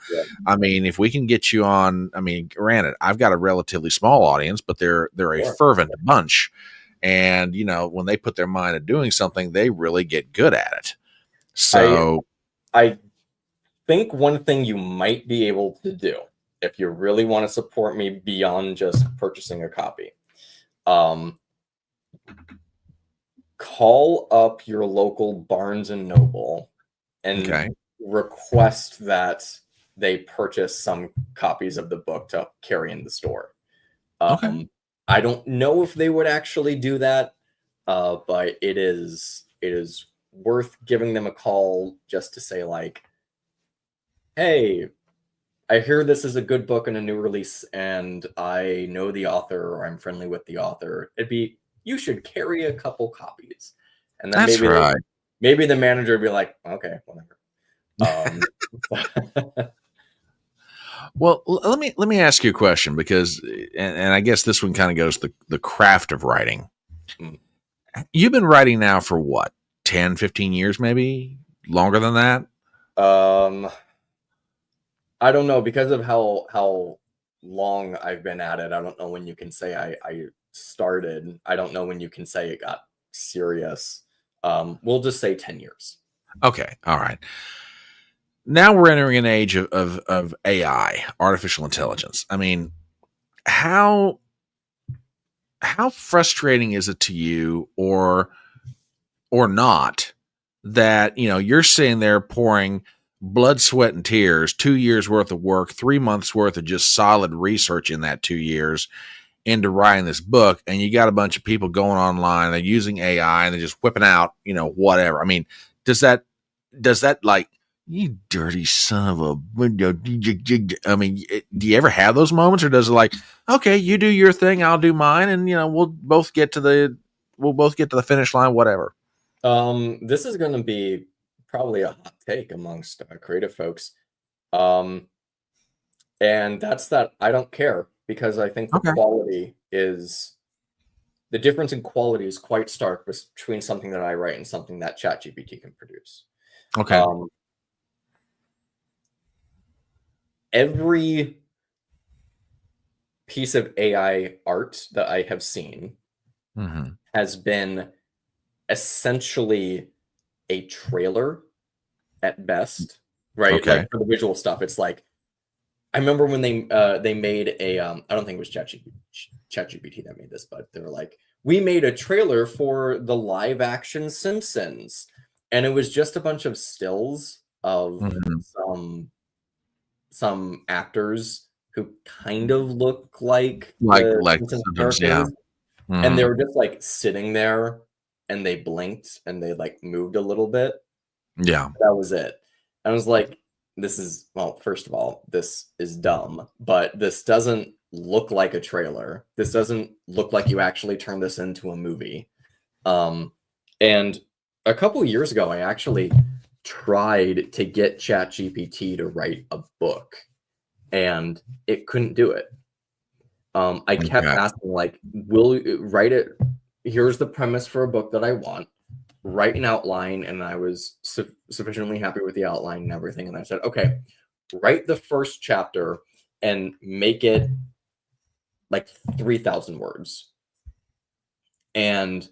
I mean, if we can get you on, I mean, granted, I've got a relatively small audience, but they're a fervent bunch, and when they put their mind to doing something, they really get good at it. So I think one thing you might be able to do, if you really want to support me beyond just purchasing a copy, call up your local Barnes and Noble and request that they purchase some copies of the book to carry in the store. I don't know if they would actually do that, but it is worth giving them a call just to say, like, hey, I hear this is a good book and a new release, and I know the author, or I'm friendly with the author. You should carry a couple copies. And then maybe the manager would be like, okay, whatever. Well, let me ask you a question, because, and I guess this one kind of goes to the craft of writing. You've been writing now for what, 10, 15 years, maybe longer than that? I don't know, because of how long I've been at it. I don't know when you can say I started. I don't know when you can say it got serious. We'll just say 10 years. Okay. All right. Now we're entering an age of AI, artificial intelligence. I mean, how frustrating is it to you, or not, that you're sitting there pouring blood, sweat, and tears, 2 years worth of work, 3 months worth of just solid research in that 2 years into writing this book, and you got a bunch of people going online, they're using AI, and they're just whipping out, whatever. I mean, does that like, you dirty son of a, I mean, do you ever have those moments, or does it like, okay, you do your thing, I'll do mine, and we'll both get to the finish line, whatever? This is going to be probably a hot take amongst creative folks. And that's that I don't care, because I think the difference in quality is quite stark between something that I write and something that ChatGPT can produce. Okay. Every piece of AI art that I have seen has been essentially a trailer at best, right? Okay. Like, for the visual stuff, it's like, I remember when they made a I don't think it was ChatGPT that made this, but they were like, we made a trailer for the live action Simpsons, and it was just a bunch of stills of some actors who kind of look like Simpsons characters, and they were just like sitting there, and they blinked and they like moved a little bit. Yeah, that was it. I was like, this is, well, first of all, this is dumb, but this doesn't look like a trailer. This doesn't look like you actually turned this into a movie. And a couple years ago, I actually tried to get ChatGPT to write a book, and it couldn't do it. I kept asking, like, will you write it? Here's the premise for a book that I want. Write an outline, and I was sufficiently happy with the outline and everything. And I said, okay, write the first chapter and make it like 3,000 words. And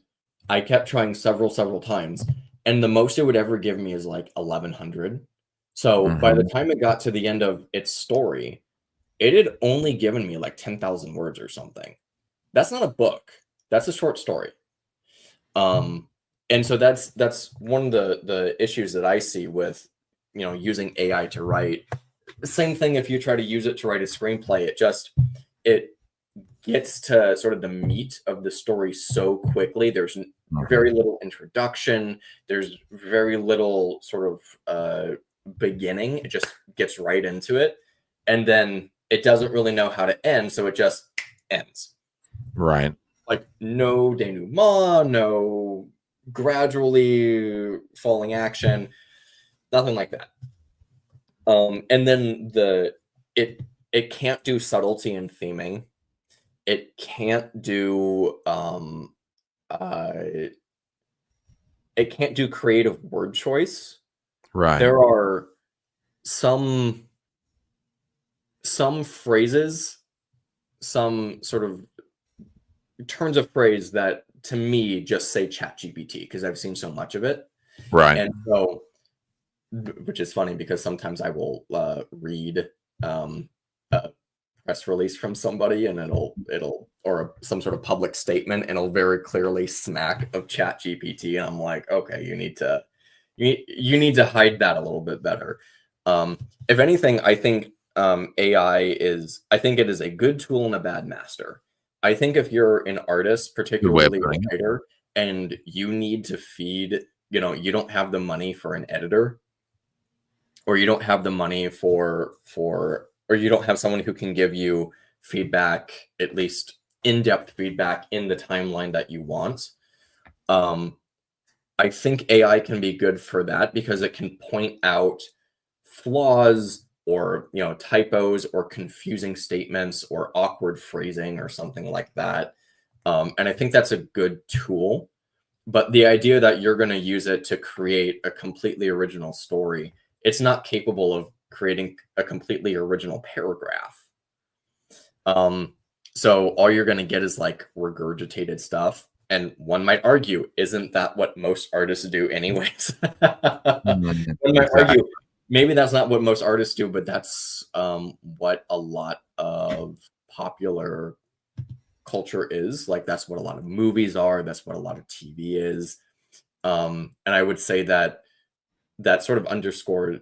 I kept trying several times, and the most it would ever give me is like 1,100. So by the time it got to the end of its story, it had only given me like 10,000 words or something. That's not a book. That's a short story. And so that's one of the issues that I see with, using AI to write. The same thing if you try to use it to write a screenplay, it gets to sort of the meat of the story so quickly. There's very little introduction. There's very little sort of beginning. It just gets right into it. And then it doesn't really know how to end, so it just ends. Right. Like no denouement, no gradually falling action, nothing like that. And then it can't do subtlety and theming. It can't do it can't do creative word choice. Right. There are some phrases, some sort of turns of phrase that to me just say ChatGPT because I've seen so much of it. Right. And so, which is funny because sometimes I will read a press release from somebody and it'll or some sort of public statement and it'll very clearly smack of ChatGPT, and I'm like, okay, you need to hide that a little bit better. If anything, I think I think it is a good tool and a bad master. I think if you're an artist, particularly a writer, and you need to feed, you don't have the money for an editor, or you don't have the money or you don't have someone who can give you feedback, at least in-depth feedback in the timeline that you want. I think AI can be good for that because it can point out flaws or typos or confusing statements or awkward phrasing or something like that. And I think that's a good tool. But the idea that you're going to use it to create a completely original story, it's not capable of creating a completely original paragraph. So all you're going to get is like regurgitated stuff. And one might argue, isn't that what most artists do anyways? One might argue, maybe that's not what most artists do, but that's what a lot of popular culture is. Like that's what a lot of movies are. That's what a lot of TV is. And I would say that sort of underscores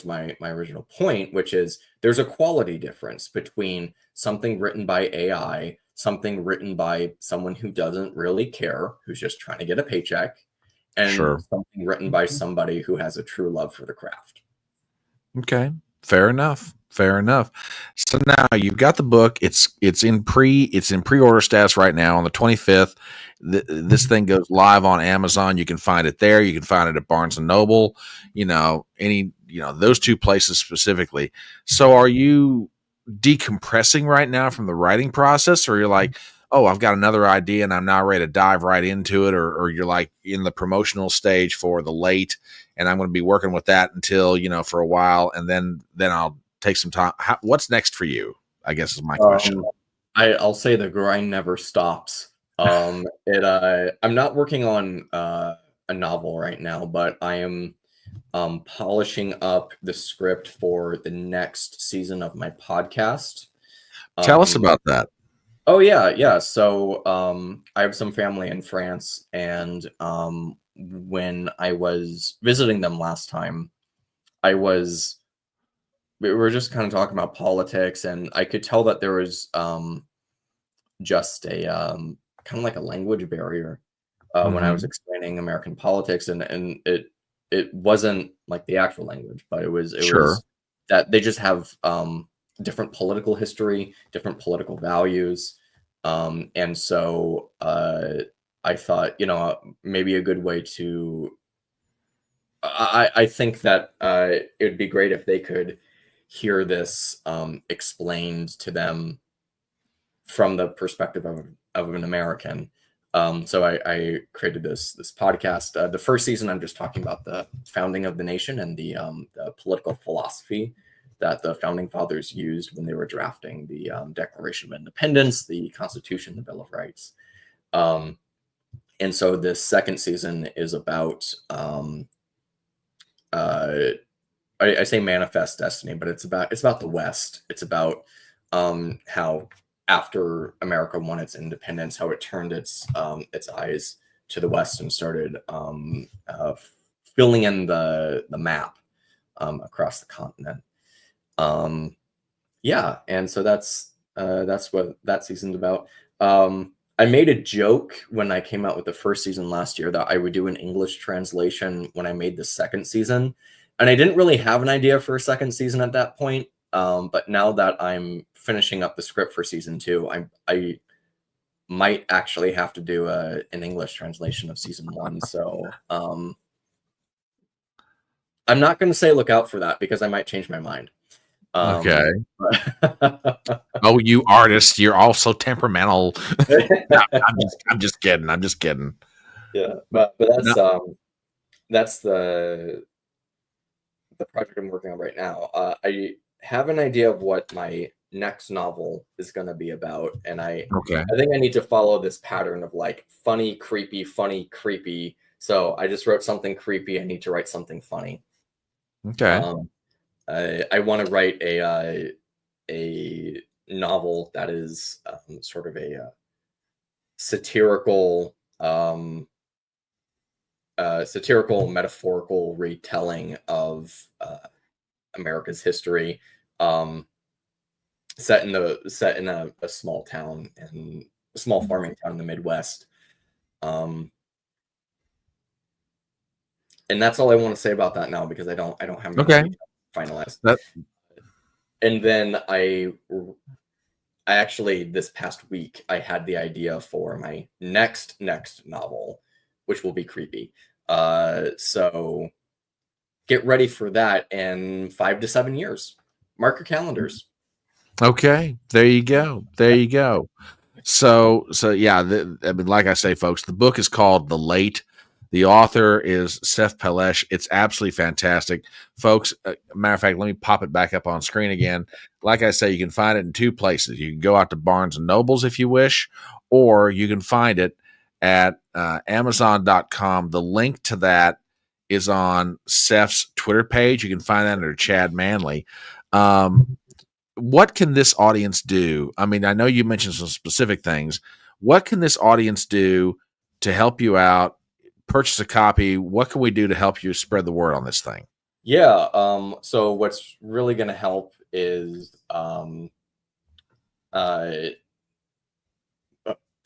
my original point, which is there's a quality difference between something written by AI, something written by someone who doesn't really care, who's just trying to get a paycheck, and something written by somebody who has a true love for the craft. Okay, fair enough. So now you've got the book. It's in pre-order status right now on the 25th. This thing goes live on Amazon. You can find it there. You can find it at Barnes and Noble. Those two places specifically. So are you decompressing right now from the writing process, or you're like, oh, I've got another idea and I'm now ready to dive right into it, or you're like in the promotional stage for the late and I'm going to be working with that until, for a while, and then I'll take some time. What's next for you, I guess is my question. I'll say the grind never stops. I'm not working on a novel right now, but I am polishing up the script for the next season of my podcast. Tell us about that. Oh yeah. So I have some family in France, and when I was visiting them last time, we were just kind of talking about politics, and I could tell that there was just a kind of like a language barrier when I was explaining American politics, and it wasn't like the actual language, but it was that they just have different political history, different political values, and so I thought, maybe a good way to. I think that it would be great if they could hear this explained to them from the perspective of an American. So I created this podcast. The first season, I'm just talking about the founding of the nation and the political philosophy that the founding fathers used when they were drafting the Declaration of Independence, the Constitution, the Bill of Rights. And so this second season is about a I say manifest destiny, but it's about the West. It's about how after America won its independence, how it turned its eyes to the West and started filling in the map across the continent. Yeah, and so that's what that season's about. I made a joke when I came out with the first season last year that I would do an English translation when I made the second season, and I didn't really have an idea for a second season at that point. But now that I'm finishing up the script for season 2, I might actually have to do an English translation of season 1. So I'm not going to say look out for that because I might change my mind. Okay. Oh, you artists, you're all so temperamental. No, I'm just kidding. I'm just kidding. Yeah, but that's the project I'm working on right now. I have an idea of what my next novel is going to be about, and I think I need to follow this pattern of like funny, creepy, funny, creepy. So I just wrote something creepy. I need to write something funny. Okay. I want to write a novel that is sort of a satirical metaphorical retelling of America's history, set in a small town and a small farming town in the Midwest. And that's all I want to say about that now because I don't have any finalized. And then I actually this past week I had the idea for my next novel, which will be creepy. So get ready for that in 5 to 7 years. Mark your calendars. Okay, there you go. There you go. So yeah, I mean, like I say, folks, the book is called The Late. The author is Seph Pelech. It's absolutely fantastic, folks. Matter of fact, let me pop it back up on screen again. Like I say, you can find it in 2 places. You can go out to Barnes and Nobles if you wish, or you can find it at Amazon.com. The link to that is on Seph's Twitter page. You can find that under Chad Manley. What can this audience do? I mean, I know you mentioned some specific things. What can this audience do to help you out? Purchase a copy. What can we do to help you spread the word on this thing? Yeah. So what's really going to help is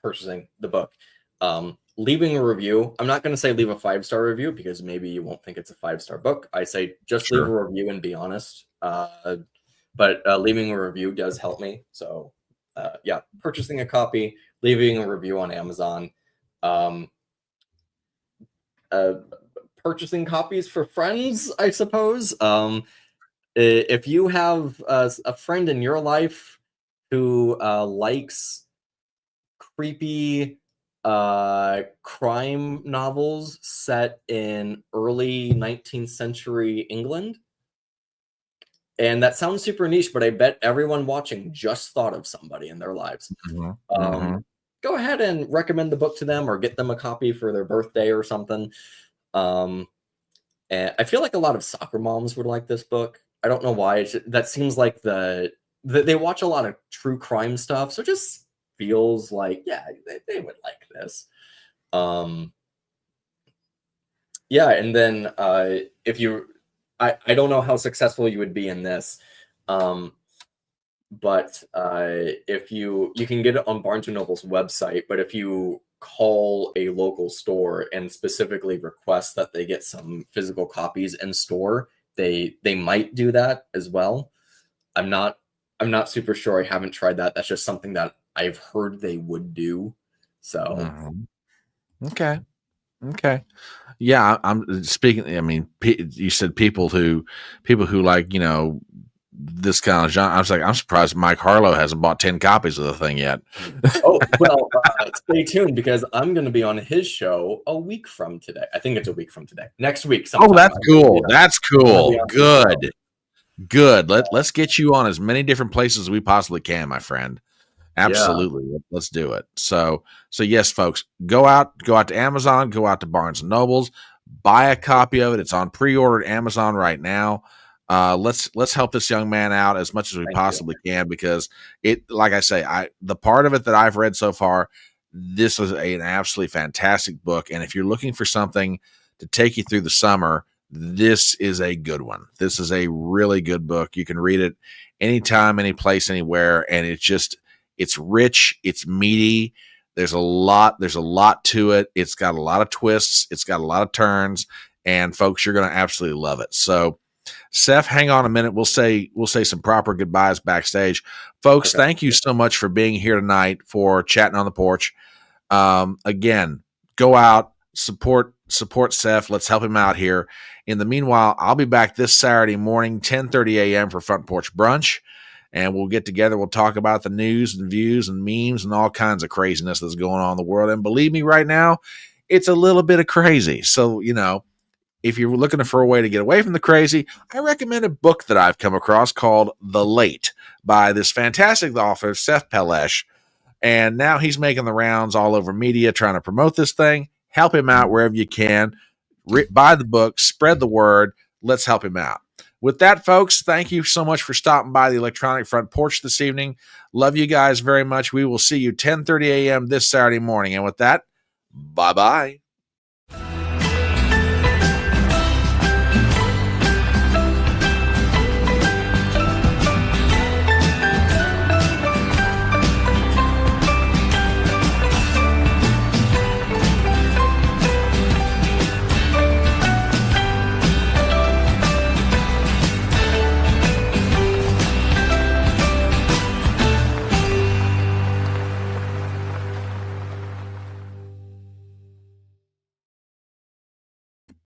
purchasing the book, leaving a review. I'm not going to say leave a 5-star review because maybe you won't think it's a 5-star book. I say just leave a review and be honest. But leaving a review does help me. So yeah, purchasing a copy, leaving a review on Amazon, purchasing copies for friends, I suppose. If you have a friend in your life who likes creepy crime novels set in early 19th century England, and that sounds super niche, but I bet everyone watching just thought of somebody in their lives. Go ahead and recommend the book to them or get them a copy for their birthday or something. And I feel like a lot of soccer moms would like this book. I don't know why. That seems like they watch a lot of true crime stuff, so it just feels like, yeah, they would like this. Yeah, and then if you... I don't know how successful you would be in this, but if you can get it on Barnes & Noble's website, but if you call a local store and specifically request that they get some physical copies in store, they might do that as well. I'm not super sure. I haven't tried that. That's just something that I've heard they would do. So okay. Yeah, I'm speaking. I mean, you said people who like, you know, this kind of genre. I was like, I'm surprised Mike Harlow hasn't bought 10 copies of the thing yet. Oh, well, stay tuned because I'm going to be on his show a week from today. I think it's a week from today. Next week sometime. Oh, that's cool. That's cool. Good. Let's get you on as many different places as we possibly can, my friend. Absolutely. Yeah. Let's do it. So yes, folks, go out to Amazon, go out to Barnes and Nobles, buy a copy of it. It's on pre-order at Amazon right now. Let's help this young man out as much as we Thank possibly can, because like I say, the part of it that I've read so far, this is an absolutely fantastic book. And if you're looking for something to take you through the summer, this is a good one. This is a really good book. You can read it anytime, any place, anywhere, and it's rich, it's meaty. There's a lot to it. It's got a lot of twists, it's got a lot of turns, and folks, you're going to absolutely love it. So, Seph, hang on a minute. We'll say some proper goodbyes backstage. Folks, Okay. thank you so much for being here tonight for Chatting on the Porch. Again, go out, support Seph. Let's help him out here. In the meanwhile, I'll be back this Saturday morning, 10:30 a.m. for Front Porch Brunch, and we'll get together. We'll talk about the news and views and memes and all kinds of craziness that's going on in the world. And believe me, right now, it's a little bit of crazy. So, if you're looking for a way to get away from the crazy, I recommend a book that I've come across called The Late by this fantastic author, Seph Pelech. And now he's making the rounds all over media trying to promote this thing. Help him out wherever you can. Buy the book, spread the word. Let's help him out. With that, folks, thank you so much for stopping by the Electronic Front Porch this evening. Love you guys very much. We will see you 10:30 a.m. this Saturday morning. And with that, bye-bye.